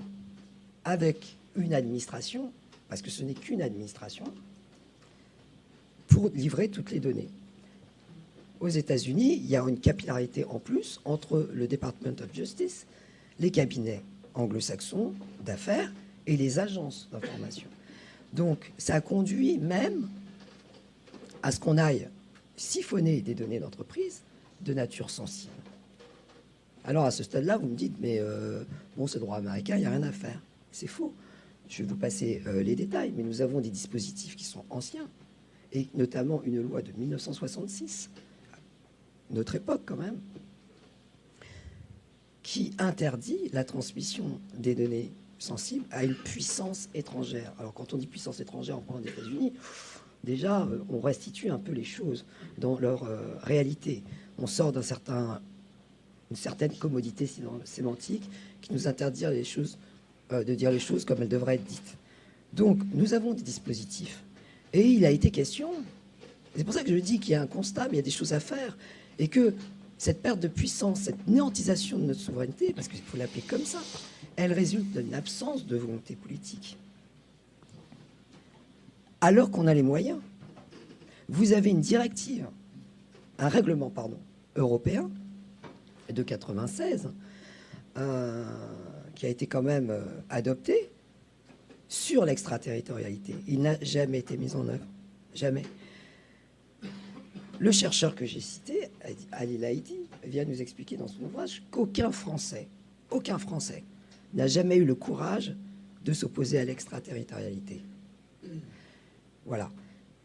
avec une administration parce que ce n'est qu'une administration, pour livrer toutes les données. Aux États-Unis, il y a une capillarité en plus entre le Department of Justice, les cabinets anglo-saxons d'affaires et les agences d'information. Donc, ça a conduit même à ce qu'on aille siphonner des données d'entreprise de nature sensible. Alors, à ce stade-là, vous me dites, mais bon, ce droit américain, il n'y a rien à faire. C'est faux. Je vais vous passer les détails, mais nous avons des dispositifs qui sont anciens, et notamment une loi de 1966, notre époque quand même, qui interdit la transmission des données sensibles à une puissance étrangère. Alors, quand on dit puissance étrangère, on prend les États-Unis, déjà, on restitue un peu les choses dans leur réalité. On sort d'une certaine commodité sémantique qui nous interdit de dire les choses comme elles devraient être dites. Donc, nous avons des dispositifs. Et il a été question, c'est pour ça que je dis qu'il y a un constat, mais il y a des choses à faire, et que cette perte de puissance, cette néantisation de notre souveraineté, parce qu'il faut l'appeler comme ça, elle résulte d'une absence de volonté politique. Alors qu'on a les moyens. Vous avez une directive, un règlement, européen de 1996, qui a été quand même adopté sur l'extraterritorialité. Il n'a jamais été mis en œuvre. Jamais. Le chercheur que j'ai cité, Ali Laïdi, vient nous expliquer dans son ouvrage qu'aucun Français n'a jamais eu le courage de s'opposer à l'extraterritorialité. Voilà.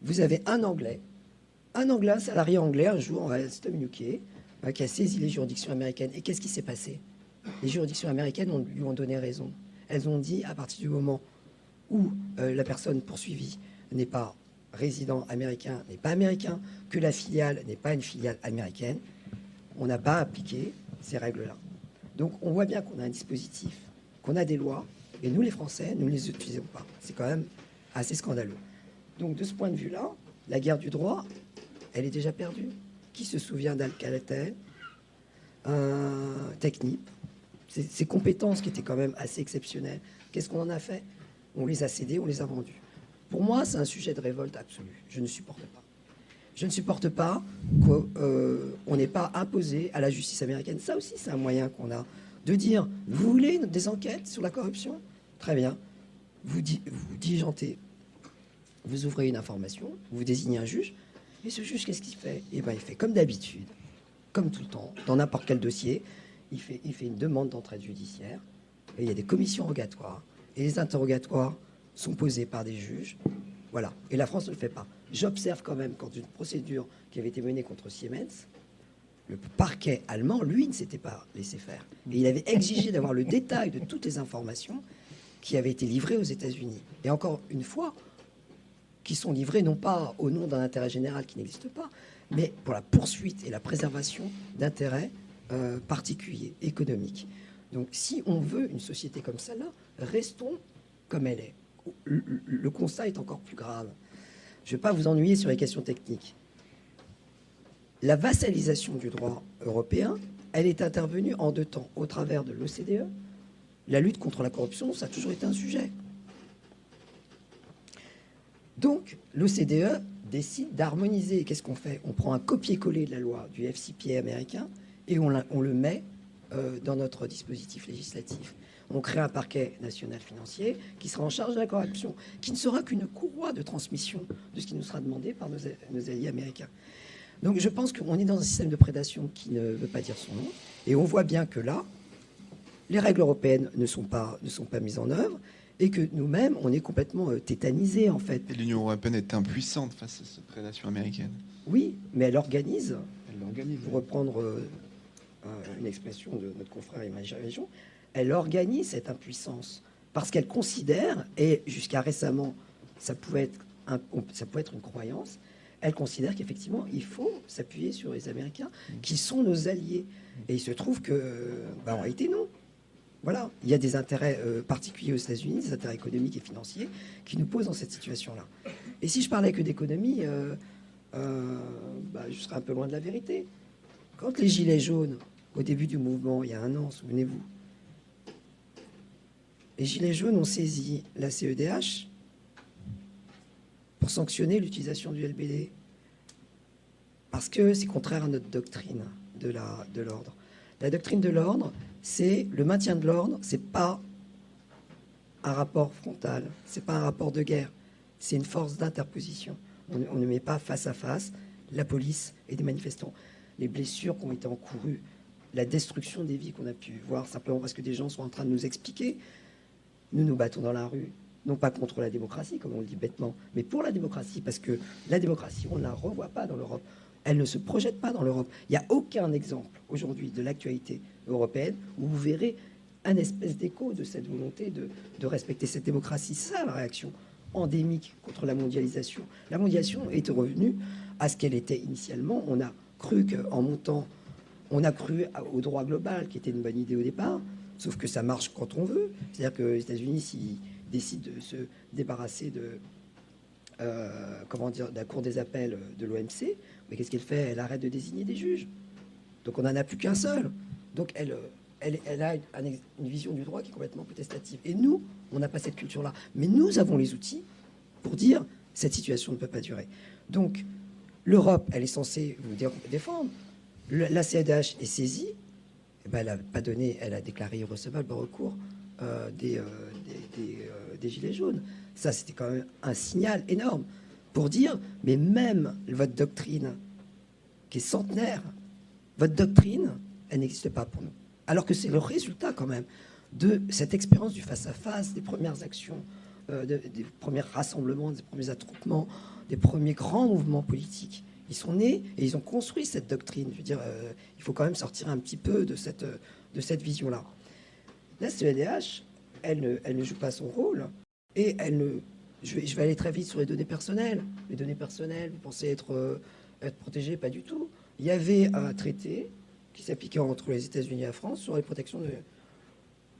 Vous avez un salarié anglais, un jour, Alstom UK, qui a saisi les juridictions américaines. Et qu'est-ce qui s'est passé? Les juridictions américaines lui ont donné raison. Elles ont dit, à partir du moment où la personne poursuivie n'est pas résident américain, n'est pas américain, que la filiale n'est pas une filiale américaine, on n'a pas appliqué ces règles-là. Donc on voit bien qu'on a un dispositif, qu'on a des lois, et nous les Français, nous ne les utilisons pas. C'est quand même assez scandaleux. Donc de ce point de vue-là, la guerre du droit, elle est déjà perdue. Qui se souvient d'Alcatel, Technip, ces compétences qui étaient quand même assez exceptionnelles, qu'est-ce qu'on en a fait? On les a cédées, on les a vendues. Pour moi, c'est un sujet de révolte absolue. Je ne supporte pas. Je ne supporte pas qu'on n'ait pas imposé à la justice américaine. Ça aussi, c'est un moyen qu'on a de dire, vous voulez des enquêtes sur la corruption? Très bien. Vous diligentez. Vous ouvrez une information, vous désignez un juge, et ce juge, qu'est-ce qu'il fait? Eh bien, il fait comme d'habitude, comme tout le temps, dans n'importe quel dossier, il fait une demande d'entraide judiciaire, et il y a des commissions rogatoires, et les interrogatoires sont posés par des juges. Voilà. Et la France ne le fait pas. J'observe quand même, quand une procédure qui avait été menée contre Siemens, le parquet allemand, lui, ne s'était pas laissé faire. Et il avait exigé d'avoir le détail de toutes les informations qui avaient été livrées aux États-Unis. Et encore une fois, qui sont livrées non pas au nom d'un intérêt général qui n'existe pas, mais pour la poursuite et la préservation d'intérêts particuliers, économiques. Donc si on veut une société comme celle-là, restons comme elle est. Le constat est encore plus grave. Je ne vais pas vous ennuyer sur les questions techniques. La vassalisation du droit européen, elle est intervenue en deux temps. Au travers de l'OCDE, la lutte contre la corruption, ça a toujours été un sujet. Donc, l'OCDE décide d'harmoniser. Qu'est-ce qu'on fait? On prend un copier-coller de la loi du FCPA américain et on le met dans notre dispositif législatif. On crée un parquet national financier qui sera en charge de la corruption, qui ne sera qu'une courroie de transmission de ce qui nous sera demandé par nos alliés américains. Donc je pense qu'on est dans un système de prédation qui ne veut pas dire son nom. Et on voit bien que là, les règles européennes ne sont pas mises en œuvre et que nous-mêmes, on est complètement tétanisés, en fait. Et l'Union européenne est impuissante face à cette prédation américaine. Oui, mais elle organise, pour reprendre une expression de notre confrère Emmanuel Région, elle organise cette impuissance parce qu'elle considère, et jusqu'à récemment, ça pouvait être une croyance, elle considère qu'effectivement, il faut s'appuyer sur les Américains qui sont nos alliés. Et il se trouve que, en réalité, non. Voilà, il y a des intérêts particuliers aux États-Unis, des intérêts économiques et financiers qui nous posent dans cette situation-là. Et si je parlais que d'économie, je serais un peu loin de la vérité. Quand les Gilets jaunes, au début du mouvement, il y a un an, souvenez-vous, les Gilets jaunes ont saisi la CEDH pour sanctionner l'utilisation du LBD. Parce que c'est contraire à notre doctrine de l'ordre. La doctrine de l'ordre, c'est le maintien de l'ordre, c'est pas un rapport frontal, c'est pas un rapport de guerre, c'est une force d'interposition. On ne met pas face à face la police et des manifestants. Les blessures qui ont été encourues, la destruction des vies qu'on a pu voir simplement parce que des gens sont en train de nous expliquer. Nous nous battons dans la rue, non pas contre la démocratie, comme on le dit bêtement, mais pour la démocratie, parce que la démocratie, on ne la revoit pas dans l'Europe. Elle ne se projette pas dans l'Europe. Il n'y a aucun exemple aujourd'hui de l'actualité européenne où vous verrez un espèce d'écho de cette volonté de respecter cette démocratie. C'est ça la réaction endémique contre la mondialisation. La mondialisation est revenue à ce qu'elle était initialement. On a cru qu'en montant, on a cru au droit global, qui était une bonne idée au départ, sauf que ça marche quand on veut. C'est-à-dire que les États-Unis, s'ils décident de se débarrasser de la Cour des appels de l'OMC, mais qu'est-ce qu'elle fait? Elle arrête de désigner des juges. Donc on n'en a plus qu'un seul. Donc elle a une vision du droit qui est complètement protestative. Et nous, on n'a pas cette culture-là. Mais nous avons les outils pour dire cette situation ne peut pas durer. Donc l'Europe, elle est censée vous défendre. La CEDH est saisie. Eh ben, elle a pas donné, elle a déclaré irrecevable le recours des Gilets jaunes. Ça, c'était quand même un signal énorme pour dire, mais même votre doctrine, qui est centenaire, votre doctrine, elle n'existe pas pour nous. Alors que c'est le résultat quand même de cette expérience du face-à-face, des premières actions, des premiers rassemblements, des premiers attroupements, des premiers grands mouvements politiques. Ils sont nés et ils ont construit cette doctrine. Je veux dire, il faut quand même sortir un petit peu de cette vision-là. La CEDH, elle ne joue pas son rôle et elle ne... Je vais aller très vite sur les données personnelles. Les données personnelles, vous pensez être protégé? Pas du tout. Il y avait un traité qui s'appliquait entre les États-Unis et la France sur les protections de...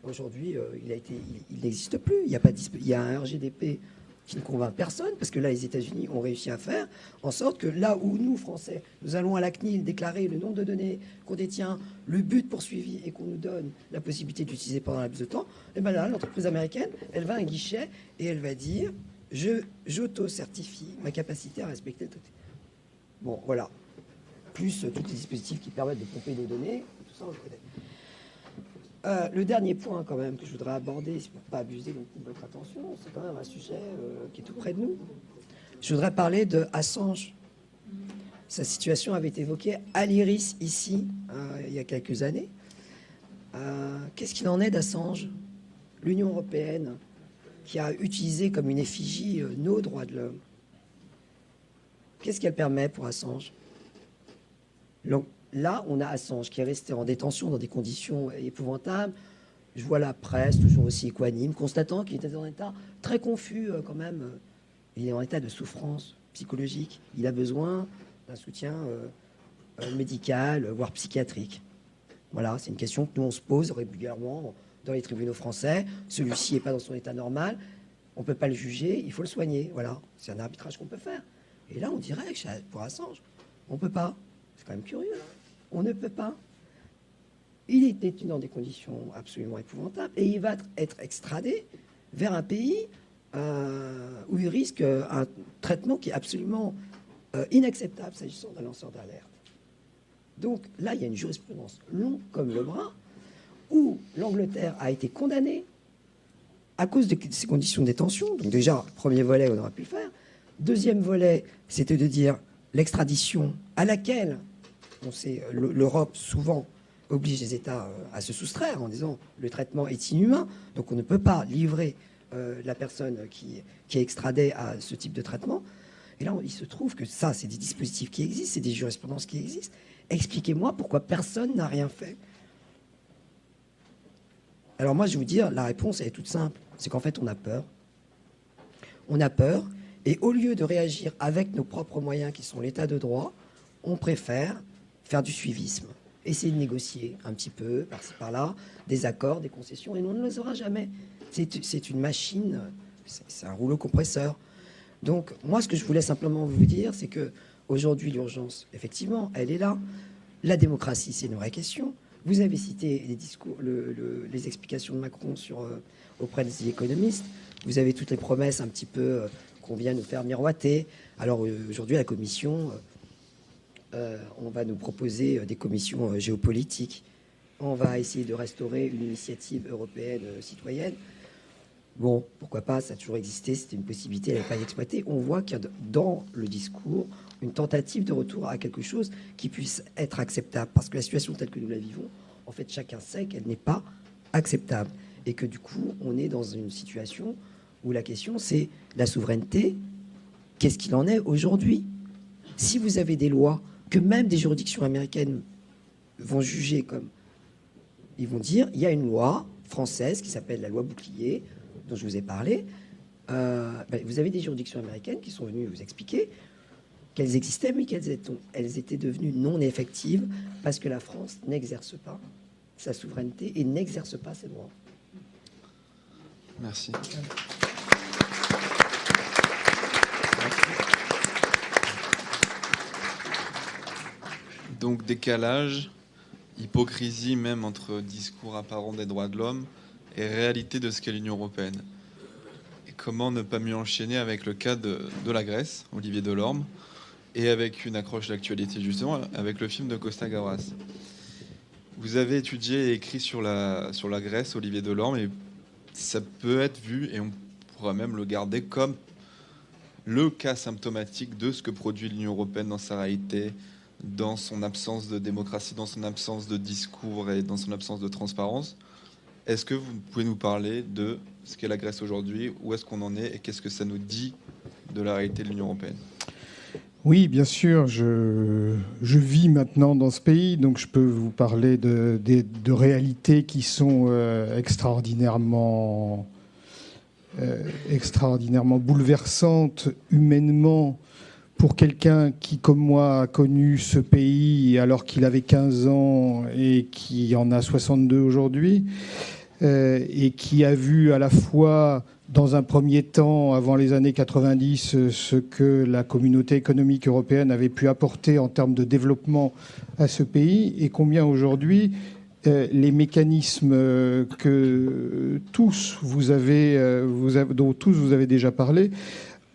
Aujourd'hui, il n'existe plus. Il y a un RGDP qui ne convainc personne, parce que là, les États-Unis ont réussi à faire en sorte que là où nous, Français, nous allons à la CNIL déclarer le nombre de données qu'on détient, le but poursuivi, et qu'on nous donne la possibilité d'utiliser pendant un laps de temps, et bien là, l'entreprise américaine, elle va à un guichet et elle va dire j'auto-certifie ma capacité à respecter le traité. Bon, voilà. Plus tous les dispositifs qui permettent de pomper nos données, tout ça, on le connaît. Le dernier point quand même que je voudrais aborder, pour ne pas abuser de votre attention, c'est quand même un sujet qui est tout près de nous. Je voudrais parler de Assange. Sa situation avait été évoquée à l'IRIS ici, il y a quelques années. Qu'est-ce qu'il en est d'Assange? L'Union européenne, qui a utilisé comme une effigie nos droits de l'homme, qu'est-ce qu'elle permet pour Assange? Là, on a Assange qui est resté en détention dans des conditions épouvantables. Je vois la presse, toujours aussi équanime, constatant qu'il était dans un état très confus quand même. Il est en état de souffrance psychologique. Il a besoin d'un soutien médical, voire psychiatrique. Voilà, c'est une question que nous, on se pose régulièrement dans les tribunaux français. Celui-ci n'est pas dans son état normal. On ne peut pas le juger, il faut le soigner. Voilà, c'est un arbitrage qu'on peut faire. Et là, on dirait que pour Assange, on ne peut pas. C'est quand même curieux. On ne peut pas. Il est détenu dans des conditions absolument épouvantables et il va être extradé vers un pays où il risque un traitement qui est absolument inacceptable s'agissant d'un lanceur d'alerte. Donc là, il y a une jurisprudence longue comme le bras où l'Angleterre a été condamnée à cause de ces conditions de détention. Donc déjà, premier volet, on aurait pu le faire. Deuxième volet, c'était de dire l'extradition à laquelle on sait, l'Europe souvent oblige les États à se soustraire en disant le traitement est inhumain, donc on ne peut pas livrer la personne qui est extradée à ce type de traitement. Et là, il se trouve que ça, c'est des dispositifs qui existent, c'est des jurisprudences qui existent. Expliquez-moi pourquoi personne n'a rien fait. Alors moi, je vais vous dire, la réponse, elle est toute simple. C'est qu'en fait, on a peur. On a peur, et au lieu de réagir avec nos propres moyens, qui sont l'état de droit, on préfère faire du suivisme, essayer de négocier un petit peu, par-ci, par-là, des accords, des concessions, et on ne les aura jamais. C'est une machine, c'est un rouleau compresseur. Donc, moi, ce que je voulais simplement vous dire, c'est que aujourd'hui, l'urgence, effectivement, elle est là. La démocratie, c'est une vraie question. Vous avez cité les discours, les explications de Macron auprès des économistes. Vous avez toutes les promesses un petit peu qu'on vient nous faire miroiter. Alors aujourd'hui, la Commission, on va nous proposer des commissions géopolitiques. On va essayer de restaurer une initiative européenne citoyenne. Bon, pourquoi pas, ça a toujours existé, c'était une possibilité, elle n'est pas exploitée. On voit qu'il y a dans le discours une tentative de retour à quelque chose qui puisse être acceptable. Parce que la situation telle que nous la vivons, en fait, chacun sait qu'elle n'est pas acceptable. Et que du coup, on est dans une situation où la question, c'est la souveraineté. Qu'est-ce qu'il en est aujourd'hui? Si vous avez des lois que même des juridictions américaines vont juger comme... Ils vont dire, il y a une loi française qui s'appelle la loi Bouclier, dont je vous ai parlé. Vous avez des juridictions américaines qui sont venues vous expliquer qu'elles existaient, mais qu'elles étaient devenues non effectives parce que la France n'exerce pas sa souveraineté et n'exerce pas ses droits. Merci. Donc décalage, hypocrisie même entre discours apparent des droits de l'homme et réalité de ce qu'est l'Union européenne. Et comment ne pas mieux enchaîner avec le cas de la Grèce, Olivier Delorme, et avec une accroche d'actualité justement, avec le film de Costa Gavras. Vous avez étudié et écrit sur la Grèce, Olivier Delorme, et ça peut être vu, et on pourra même le garder comme le cas symptomatique de ce que produit l'Union européenne dans sa réalité, dans son absence de démocratie, dans son absence de discours et dans son absence de transparence. Est-ce que vous pouvez nous parler de ce qu'est la Grèce aujourd'hui, où est-ce qu'on en est et qu'est-ce que ça nous dit de la réalité de l'Union européenne? Oui, bien sûr, je vis maintenant dans ce pays, donc je peux vous parler de réalités qui sont extraordinairement bouleversantes humainement pour quelqu'un qui, comme moi, a connu ce pays alors qu'il avait 15 ans et qui en a 62 aujourd'hui, et qui a vu à la fois, dans un premier temps, avant les années 90, ce que la communauté économique européenne avait pu apporter en termes de développement à ce pays, et combien aujourd'hui les mécanismes que dont tous vous avez déjà parlé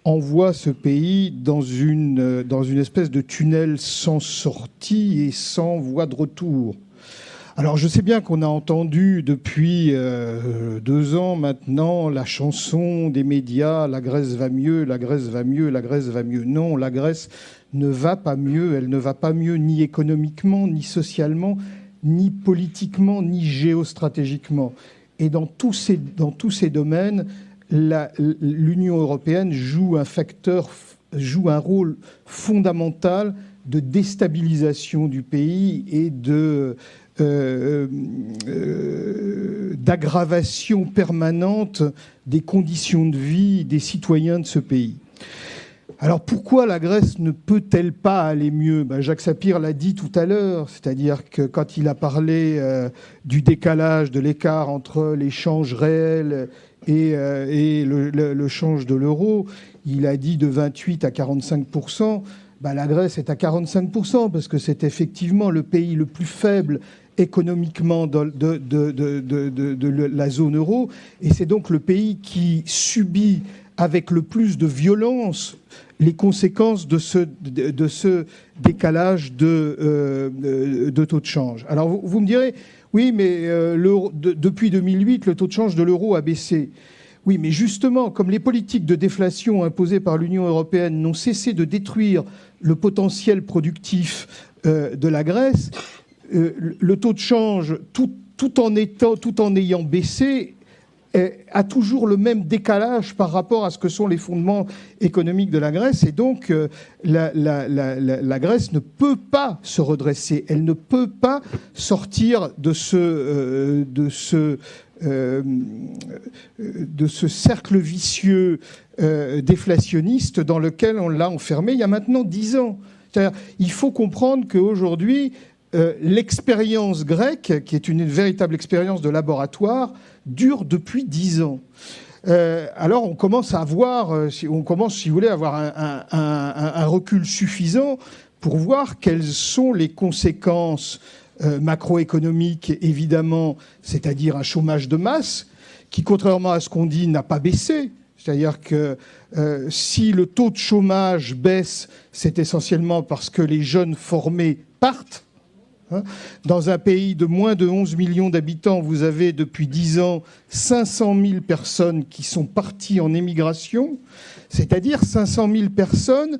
envoient ce pays dans une espèce de tunnel sans sortie et sans voie de retour. Alors je sais bien qu'on a entendu depuis 2 ans maintenant la chanson des médias « La Grèce va mieux, la Grèce va mieux, la Grèce va mieux ». Non, la Grèce ne va pas mieux. Elle ne va pas mieux ni économiquement, ni socialement, ni politiquement, ni géostratégiquement. Et dans tous ces domaines, l'Union européenne joue un rôle fondamental de déstabilisation du pays et d'aggravation permanente des conditions de vie des citoyens de ce pays. Alors pourquoi la Grèce ne peut-elle pas aller mieux? Jacques Sapir l'a dit tout à l'heure, c'est-à-dire que quand il a parlé du décalage, de l'écart entre l'échange réel et le change de l'euro, il a dit de 28 à 45%. La Grèce est à 45% parce que c'est effectivement le pays le plus faible économiquement de la zone euro, et c'est donc le pays qui subit avec le plus de violence les conséquences de ce décalage de taux de change. Alors vous me direz, oui, mais depuis 2008, le taux de change de l'euro a baissé. Oui, mais justement, comme les politiques de déflation imposées par l'Union européenne n'ont cessé de détruire le potentiel productif de la Grèce, le taux de change, tout en ayant baissé, a toujours le même décalage par rapport à ce que sont les fondements économiques de la Grèce. Et donc, la Grèce ne peut pas se redresser. Elle ne peut pas sortir de ce cercle vicieux déflationniste dans lequel on l'a enfermé il y a maintenant 10 ans. C'est-à-dire, il faut comprendre qu'aujourd'hui, l'expérience grecque, qui est une véritable expérience de laboratoire, dure depuis 10 ans. Alors on commence à avoir, si vous voulez, à avoir un recul suffisant pour voir quelles sont les conséquences macroéconomiques, évidemment, c'est-à-dire un chômage de masse qui, contrairement à ce qu'on dit, n'a pas baissé. C'est-à-dire que si le taux de chômage baisse, c'est essentiellement parce que les jeunes formés partent. Dans un pays de moins de 11 millions d'habitants, vous avez depuis 10 ans 500 000 personnes qui sont parties en émigration, c'est-à-dire 500 000 personnes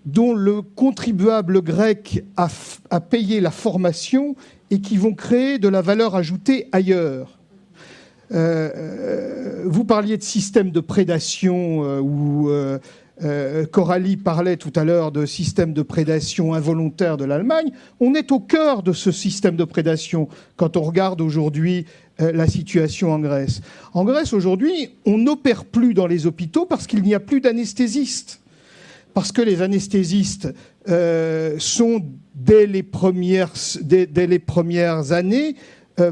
dont le contribuable grec a payé la formation et qui vont créer de la valeur ajoutée ailleurs. Vous parliez de système de prédation où Coralie parlait tout à l'heure de système de prédation involontaire de l'Allemagne. On est au cœur de ce système de prédation quand on regarde aujourd'hui la situation en Grèce. En Grèce, aujourd'hui, on n'opère plus dans les hôpitaux parce qu'il n'y a plus d'anesthésistes. Parce que les anesthésistes sont, dès les premières années,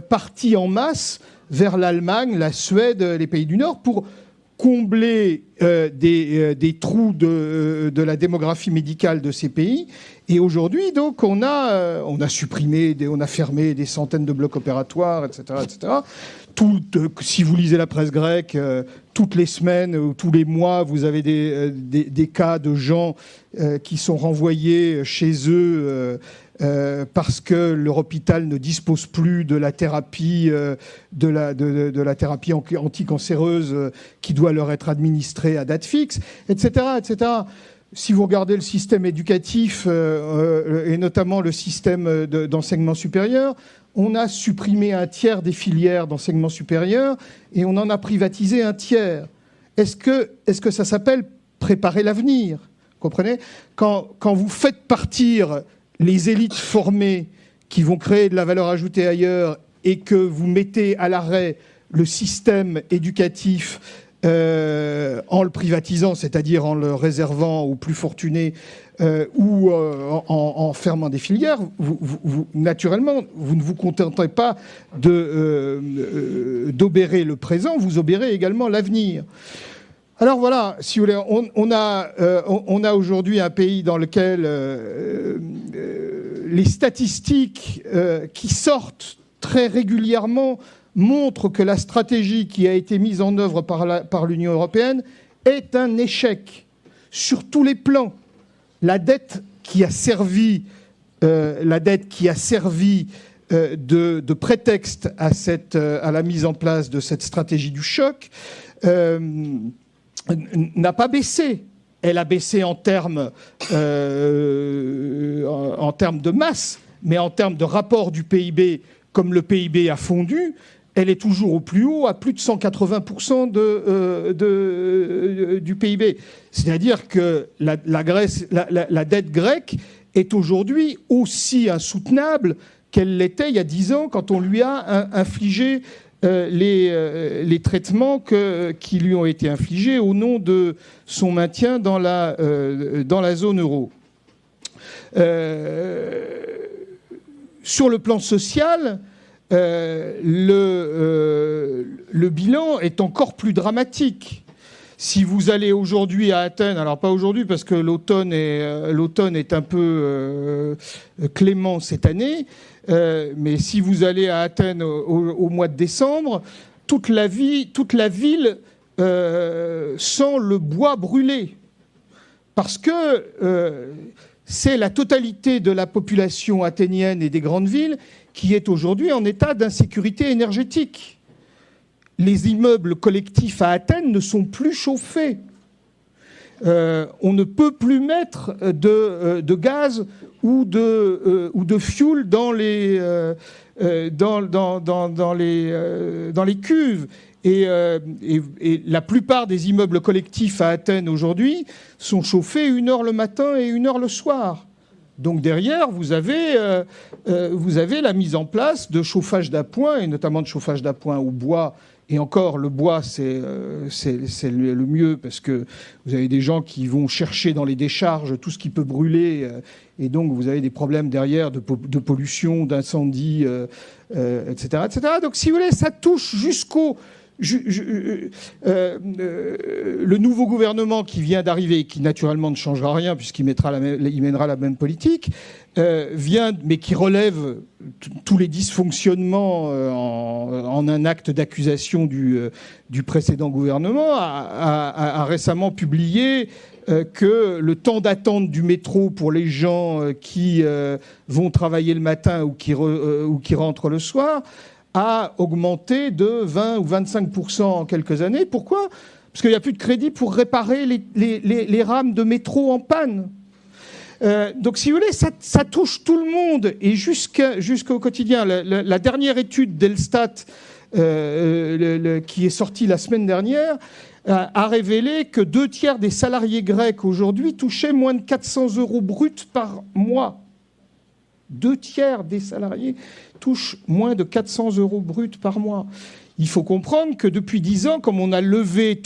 partis en masse vers l'Allemagne, la Suède, les pays du Nord, pour combler des trous de la démographie médicale de ces pays. Et aujourd'hui, donc, on a supprimé, on a fermé des centaines de blocs opératoires, etc., etc. Si vous lisez la presse grecque, toutes les semaines ou tous les mois, vous avez des cas de gens qui sont renvoyés chez eux parce que leur hôpital ne dispose plus de la thérapie, de la thérapie anticancéreuse qui doit leur être administrée à date fixe, etc., etc. Si vous regardez le système éducatif et notamment le système d'enseignement supérieur, on a supprimé un tiers des filières d'enseignement supérieur et on en a privatisé un tiers. Est-ce que ça s'appelle préparer l'avenir ? Comprenez ? Quand vous faites partir les élites formées qui vont créer de la valeur ajoutée ailleurs et que vous mettez à l'arrêt le système éducatif en le privatisant, c'est-à-dire en le réservant aux plus fortunés ou en fermant des filières, naturellement, vous ne vous contentez pas d'obérer le présent, vous obérez également l'avenir. Alors voilà, si vous voulez, on a aujourd'hui un pays dans lequel les statistiques qui sortent très régulièrement montrent que la stratégie qui a été mise en œuvre par l'Union européenne est un échec sur tous les plans. La dette qui a servi de prétexte à la mise en place de cette stratégie du choc n'a pas baissé. Elle a baissé en termes de masse, mais en termes de rapport du PIB, comme le PIB a fondu, elle est toujours au plus haut, à plus de 180% du PIB. C'est-à-dire que la dette grecque est aujourd'hui aussi insoutenable qu'elle l'était il y a 10 ans quand on lui a infligé les traitements qui lui ont été infligés au nom de son maintien dans la zone euro. Sur le plan social, le bilan est encore plus dramatique. Si vous allez aujourd'hui à Athènes, alors pas aujourd'hui parce que l'automne est un peu clément cette année, mais si vous allez à Athènes au mois de décembre, toute la ville sent le bois brûlé. Parce que c'est la totalité de la population athénienne et des grandes villes qui est aujourd'hui en état d'insécurité énergétique. Les immeubles collectifs à Athènes ne sont plus chauffés. On ne peut plus mettre de gaz ou de fioul dans les cuves. Et la plupart des immeubles collectifs à Athènes aujourd'hui sont chauffés 1 heure le matin et 1 heure le soir. Donc derrière, vous avez la mise en place de chauffage d'appoint, et notamment de chauffage d'appoint au bois. Et encore, le bois, c'est le mieux, parce que vous avez des gens qui vont chercher dans les décharges tout ce qui peut brûler, et donc vous avez des problèmes derrière de pollution, d'incendie, etc., etc. Donc si vous voulez, ça touche jusqu'au le nouveau gouvernement qui vient d'arriver, qui naturellement ne changera rien puisqu'il mènera la même politique, mais qui relève tous les dysfonctionnements en un acte d'accusation du précédent gouvernement, a récemment publié que le temps d'attente du métro pour les gens qui vont travailler le matin ou qui rentrent le soir a augmenté de 20 ou 25% en quelques années. Pourquoi ? Parce qu'il n'y a plus de crédit pour réparer les rames de métro en panne. Donc, si vous voulez, ça touche tout le monde. Et jusqu'au quotidien. La dernière étude d'Elstat qui est sortie la semaine dernière a révélé que 2/3 des salariés grecs aujourd'hui touchaient moins de 400 € bruts par mois. 2/3 des salariés touchent moins de 400 € bruts par mois. Il faut comprendre que depuis 10 ans, comme on a levé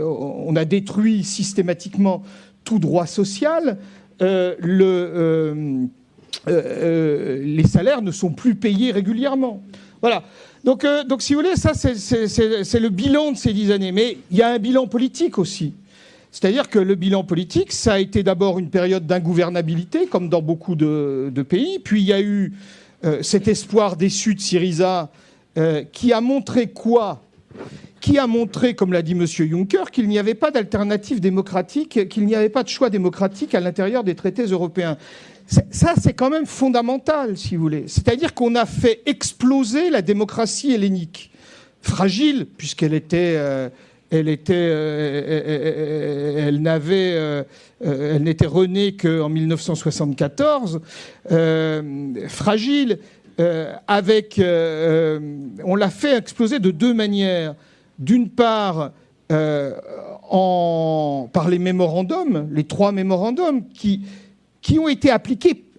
on a détruit systématiquement tout droit social, les salaires ne sont plus payés régulièrement. Voilà. Donc si vous voulez, ça, c'est le bilan de ces 10 années. Mais il y a un bilan politique aussi. C'est-à-dire que le bilan politique, ça a été d'abord une période d'ingouvernabilité, comme dans beaucoup de pays. Puis il y a eu cet espoir déçu de Syriza qui a montré quoi ? Qui a montré, comme l'a dit M. Juncker, qu'il n'y avait pas d'alternative démocratique, qu'il n'y avait pas de choix démocratique à l'intérieur des traités européens. Ça, c'est quand même fondamental, si vous voulez. C'est-à-dire qu'on a fait exploser la démocratie hellénique, fragile, puisqu'elle n'était renée qu'en 1974, fragile, on l'a fait exploser de deux manières. D'une part, par les mémorandums, les 3 mémorandums qui ont été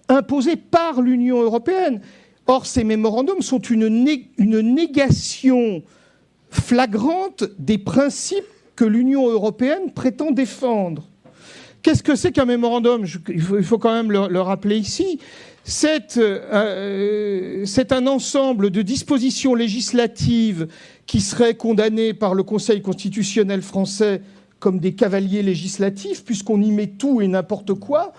imposés par l'Union européenne. Or, ces mémorandums sont une négation flagrante des principes que l'Union européenne prétend défendre. Qu'est-ce que c'est qu'un mémorandum ? Il faut quand même le rappeler ici. C'est un ensemble de dispositions législatives qui seraient condamnées par le Conseil constitutionnel français comme des cavaliers législatifs, puisqu'on y met tout et n'importe quoi,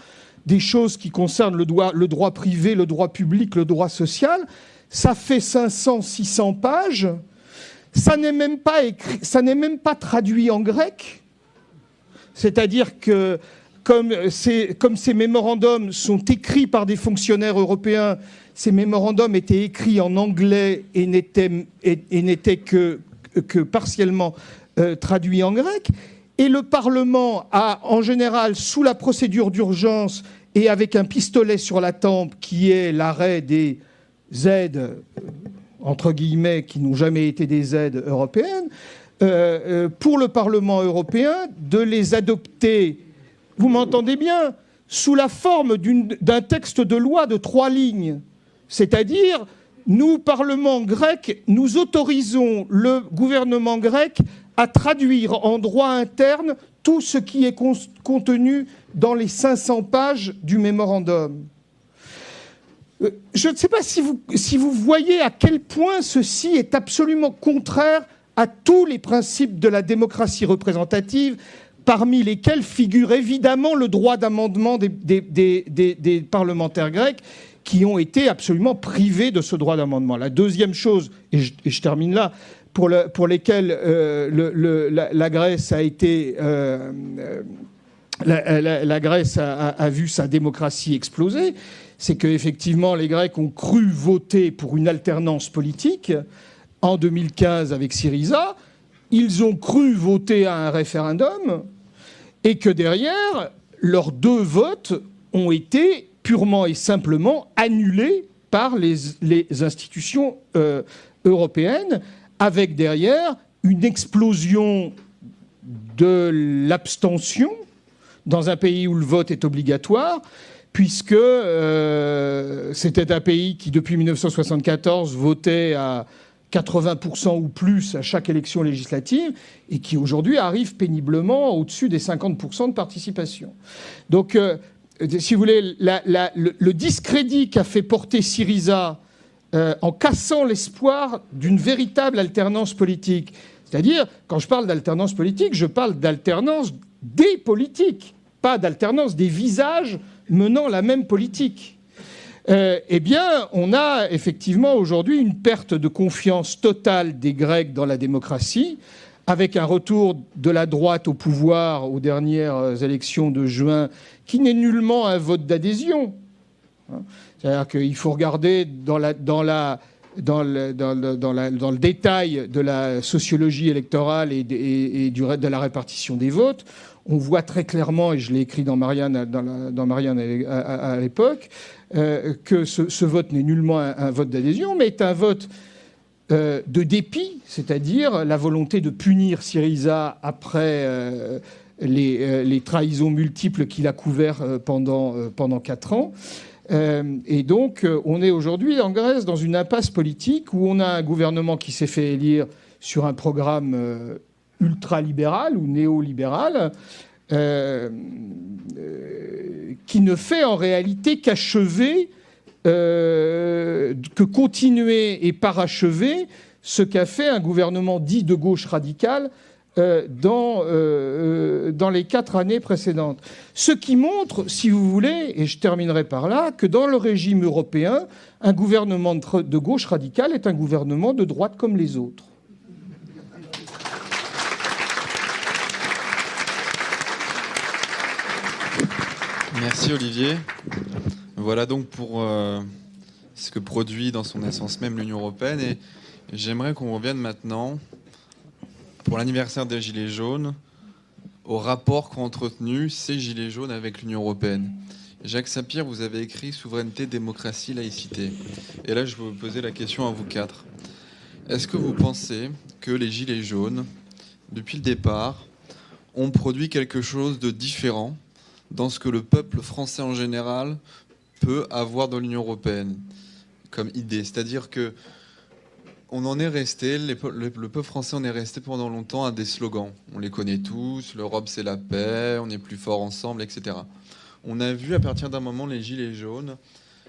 des choses qui concernent le droit privé, le droit public, le droit social. Ça fait 500, 600 pages. Ça n'est même pas écrit, ça n'est même pas traduit en grec. C'est-à-dire que comme ces mémorandums sont écrits par des fonctionnaires européens, ces mémorandums étaient écrits en anglais et n'étaient que partiellement traduits en grec. Et le Parlement a, en général, sous la procédure d'urgence et avec un pistolet sur la tempe, qui est l'arrêt des aides, entre guillemets, qui n'ont jamais été des aides européennes, pour le Parlement européen de les adopter, vous m'entendez bien, sous la forme d'un texte de loi de 3 lignes. C'est-à-dire, nous, Parlement grec, nous autorisons le gouvernement grec à traduire en droit interne tout ce qui est contenu dans les 500 pages du mémorandum. Je ne sais pas si vous voyez à quel point ceci est absolument contraire à tous les principes de la démocratie représentative, parmi lesquels figure évidemment le droit d'amendement des parlementaires grecs, qui ont été absolument privés de ce droit d'amendement. La deuxième chose, et je termine là, pour lesquelles la Grèce a été... la Grèce a vu sa démocratie exploser, c'est qu'effectivement les Grecs ont cru voter pour une alternance politique en 2015 avec Syriza, ils ont cru voter à un référendum, et que derrière, leurs 2 votes ont été purement et simplement annulés par les institutions européennes, avec derrière une explosion de l'abstention dans un pays où le vote est obligatoire, puisque c'était un pays qui, depuis 1974, votait à 80% ou plus à chaque élection législative, et qui aujourd'hui arrive péniblement au-dessus des 50% de participation. Donc, si vous voulez, le discrédit qu'a fait porter Syriza en cassant l'espoir d'une véritable alternance politique. C'est-à-dire, quand je parle d'alternance politique, je parle d'alternance des politiques, pas d'alternance des visages menant la même politique. Eh bien, on a effectivement aujourd'hui une perte de confiance totale des Grecs dans la démocratie, avec un retour de la droite au pouvoir aux dernières élections de juin, qui n'est nullement un vote d'adhésion. C'est-à-dire qu'il faut regarder dans le détail de la sociologie électorale et de la répartition des votes. On voit très clairement, et je l'ai écrit dans Marianne à l'époque, que ce vote n'est nullement un vote d'adhésion, mais est un vote de dépit, c'est-à-dire la volonté de punir Syriza après les trahisons multiples qu'il a couvertes pendant 4 ans. Et donc, on est aujourd'hui en Grèce dans une impasse politique où on a un gouvernement qui s'est fait élire sur un programme ultralibéral ou néolibéral, qui ne fait en réalité qu'achever, que continuer et parachever ce qu'a fait un gouvernement dit de gauche radicale dans les 4 années précédentes. Ce qui montre, si vous voulez, et je terminerai par là, que dans le régime européen, un gouvernement de gauche radicale est un gouvernement de droite comme les autres. Merci Olivier. Voilà donc pour ce que produit dans son essence même l'Union européenne. Et j'aimerais qu'on revienne maintenant, pour l'anniversaire des Gilets jaunes, au rapport qu'ont entretenu ces Gilets jaunes avec l'Union européenne. Jacques Sapir, vous avez écrit « Souveraineté, démocratie, laïcité ». Et là, je vais vous poser la question à vous 4. Est-ce que vous pensez que les Gilets jaunes, depuis le départ, ont produit quelque chose de différent dans ce que le peuple français en général peut avoir dans l'Union européenne comme idée? C'est-à-dire que on en est resté, le peuple français en est resté pendant longtemps à des slogans. On les connaît tous, l'Europe c'est la paix, on est plus fort ensemble, etc. On a vu à partir d'un moment les Gilets jaunes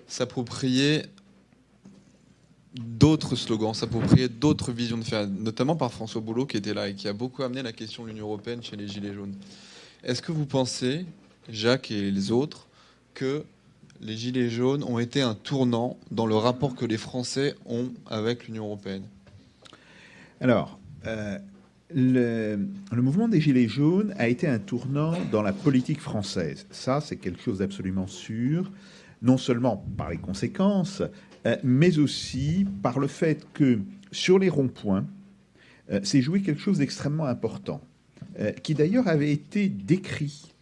s'approprier d'autres slogans, s'approprier d'autres visions de faire, notamment par François Boulot qui était là et qui a beaucoup amené la question de l'Union européenne chez les Gilets jaunes. Est-ce que vous pensez, Jacques et les autres, que les Gilets jaunes ont été un tournant dans le rapport que les Français ont avec l'Union européenne? Alors, le mouvement des Gilets jaunes a été un tournant dans la politique française. Ça, c'est quelque chose d'absolument sûr, non seulement par les conséquences, mais aussi par le fait que sur les ronds-points, s'est joué quelque chose d'extrêmement important, qui d'ailleurs avait été décrit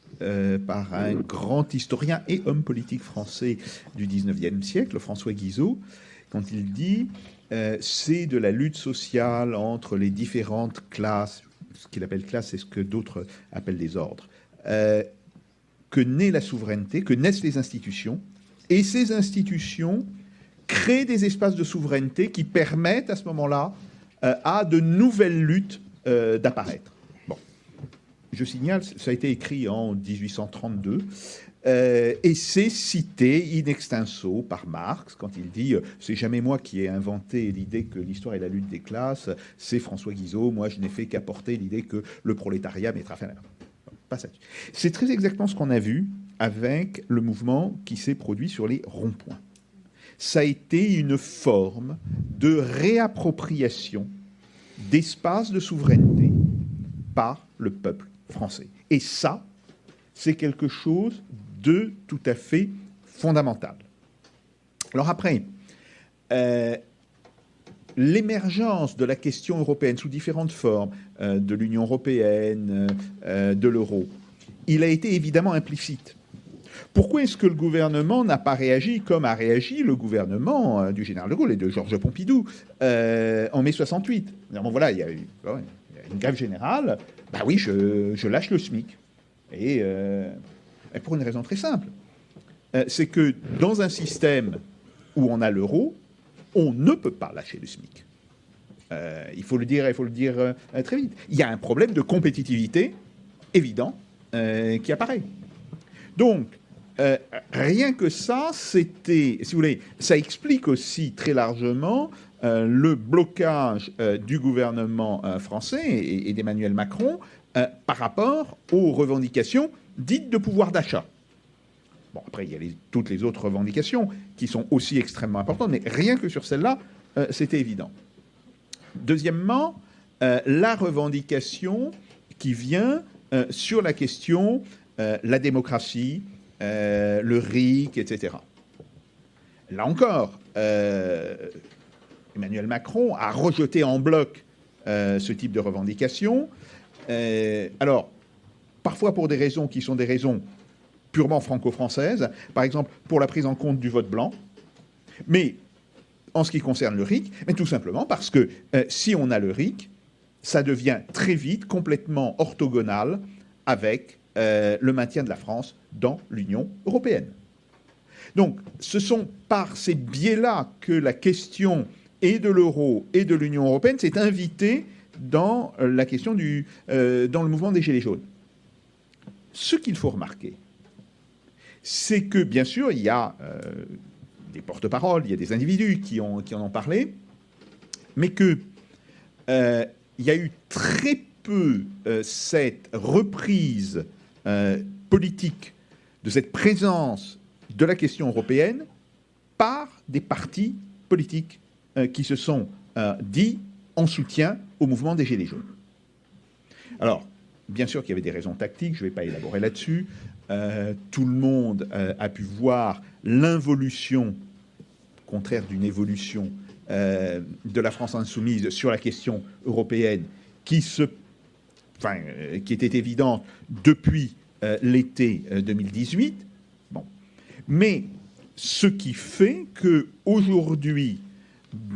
par un grand historien et homme politique français du 19e siècle, François Guizot, quand il dit c'est de la lutte sociale entre les différentes classes, ce qu'il appelle classe, c'est ce que d'autres appellent des ordres, que naît la souveraineté, que naissent les institutions, et ces institutions créent des espaces de souveraineté qui permettent à ce moment-là à de nouvelles luttes d'apparaître. Je signale, ça a été écrit en 1832 et c'est cité in extenso par Marx quand il dit « c'est jamais moi qui ai inventé l'idée que l'histoire est la lutte des classes, c'est François Guizot, moi je n'ai fait qu'apporter l'idée que le prolétariat mettra fin à la... » Pas ça. C'est très exactement ce qu'on a vu avec le mouvement qui s'est produit sur les ronds-points. Ça a été une forme de réappropriation d'espaces de souveraineté par le peuple français. Et ça, c'est quelque chose de tout à fait fondamental. Alors après, l'émergence de la question européenne sous différentes formes, de l'Union européenne, de l'euro, il a été évidemment implicite. Pourquoi est-ce que le gouvernement n'a pas réagi comme a réagi le gouvernement du général de Gaulle et de Georges Pompidou en mai 68? Bon, voilà, il y a eu une grève générale. Ben oui, je lâche le SMIC. Et pour une raison très simple. C'est que dans un système où on a l'euro, on ne peut pas lâcher le SMIC. Il faut le dire très vite. Il y a un problème de compétitivité évident qui apparaît. Donc, rien que ça, c'était, si vous voulez, ça explique aussi très largement le blocage du gouvernement français et d'Emmanuel Macron par rapport aux revendications dites de pouvoir d'achat. Bon, après, il y a toutes les autres revendications qui sont aussi extrêmement importantes, mais rien que sur celle-là, c'était évident. Deuxièmement, la revendication qui vient sur la question la démocratie, le RIC, etc. Là encore, Emmanuel Macron a rejeté en bloc ce type de revendication. Alors, parfois pour des raisons qui sont des raisons purement franco-françaises, par exemple pour la prise en compte du vote blanc, mais en ce qui concerne le RIC, mais tout simplement parce que si on a le RIC, ça devient très vite complètement orthogonal avec le maintien de la France dans l'Union européenne. Donc, ce sont par ces biais-là que la question et de l'euro et de l'Union européenne s'est invitée dans la question dans le mouvement des Gilets jaunes. Ce qu'il faut remarquer, c'est que, bien sûr, il y a des porte-paroles, il y a des individus qui en ont parlé, mais qu'il y a eu très peu cette reprise politique de cette présence de la question européenne par des partis politiques qui se sont dits en soutien au mouvement des Gilets jaunes. Alors, bien sûr qu'il y avait des raisons tactiques, je ne vais pas élaborer là-dessus. Tout le monde a pu voir l'involution, contraire d'une évolution, de la France insoumise sur la question européenne qui était évidente depuis l'été 2018. Bon. Mais ce qui fait qu'aujourd'hui,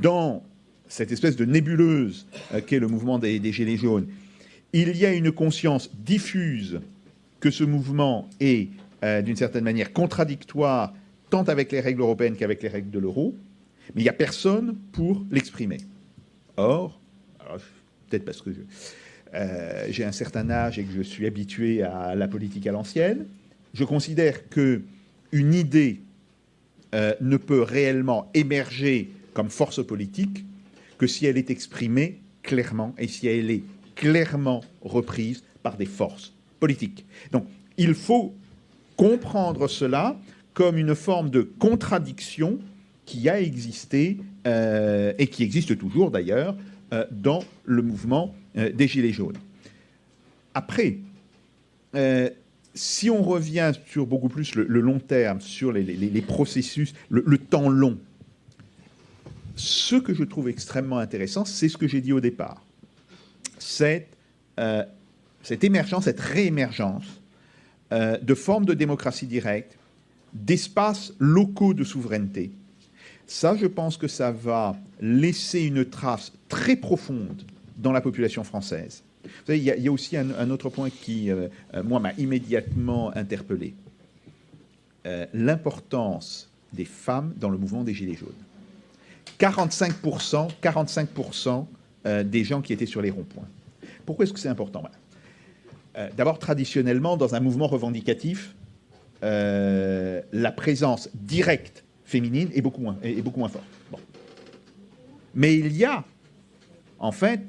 dans cette espèce de nébuleuse qu'est le mouvement des Gilets jaunes, il y a une conscience diffuse que ce mouvement est, d'une certaine manière, contradictoire tant avec les règles européennes qu'avec les règles de l'euro, mais il n'y a personne pour l'exprimer. Or, peut-être parce que j'ai un certain âge et que je suis habitué à la politique à l'ancienne, je considère qu'une idée ne peut réellement émerger comme force politique que si elle est exprimée clairement et si elle est clairement reprise par des forces politiques. Donc, il faut comprendre cela comme une forme de contradiction qui a existé et qui existe toujours d'ailleurs dans le mouvement des Gilets jaunes. Après, si on revient sur beaucoup plus le long terme, sur les processus, le temps long, ce que je trouve extrêmement intéressant, c'est ce que j'ai dit au départ. Cette émergence, cette réémergence de formes de démocratie directe, d'espaces locaux de souveraineté. Ça, je pense que ça va laisser une trace très profonde dans la population française. Vous savez, il y a aussi un autre point qui, moi, m'a immédiatement interpellé. L'importance des femmes dans le mouvement des Gilets jaunes. 45% des gens qui étaient sur les ronds-points. Pourquoi est-ce que c'est important ? D'abord, traditionnellement, dans un mouvement revendicatif, la présence directe féminine est beaucoup moins forte. Bon. Mais il y a, en fait,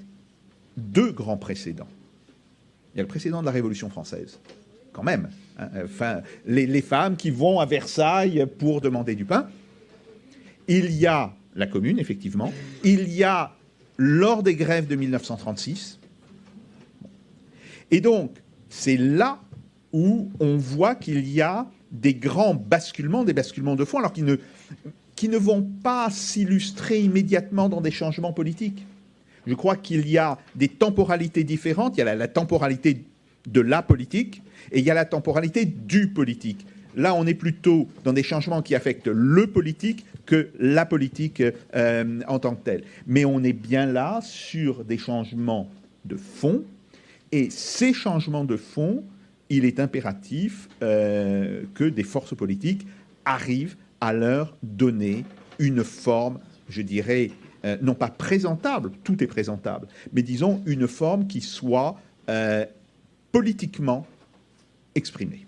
deux grands précédents. Il y a le précédent de la Révolution française, quand même. Hein, enfin, les femmes qui vont à Versailles pour demander du pain. Il y a la Commune, effectivement. Il y a lors des grèves de 1936. Et donc, c'est là où on voit qu'il y a des grands basculements, des basculements de fond, alors qui ne vont pas s'illustrer immédiatement dans des changements politiques. Je crois qu'il y a des temporalités différentes. Il y a la temporalité de la politique et il y a la temporalité du politique. Là, on est plutôt dans des changements qui affectent le politique que la politique en tant que telle. Mais on est bien là sur des changements de fond. Et ces changements de fond, il est impératif que des forces politiques arrivent à leur donner une forme, je dirais, non pas présentable, tout est présentable, mais disons une forme qui soit politiquement exprimée.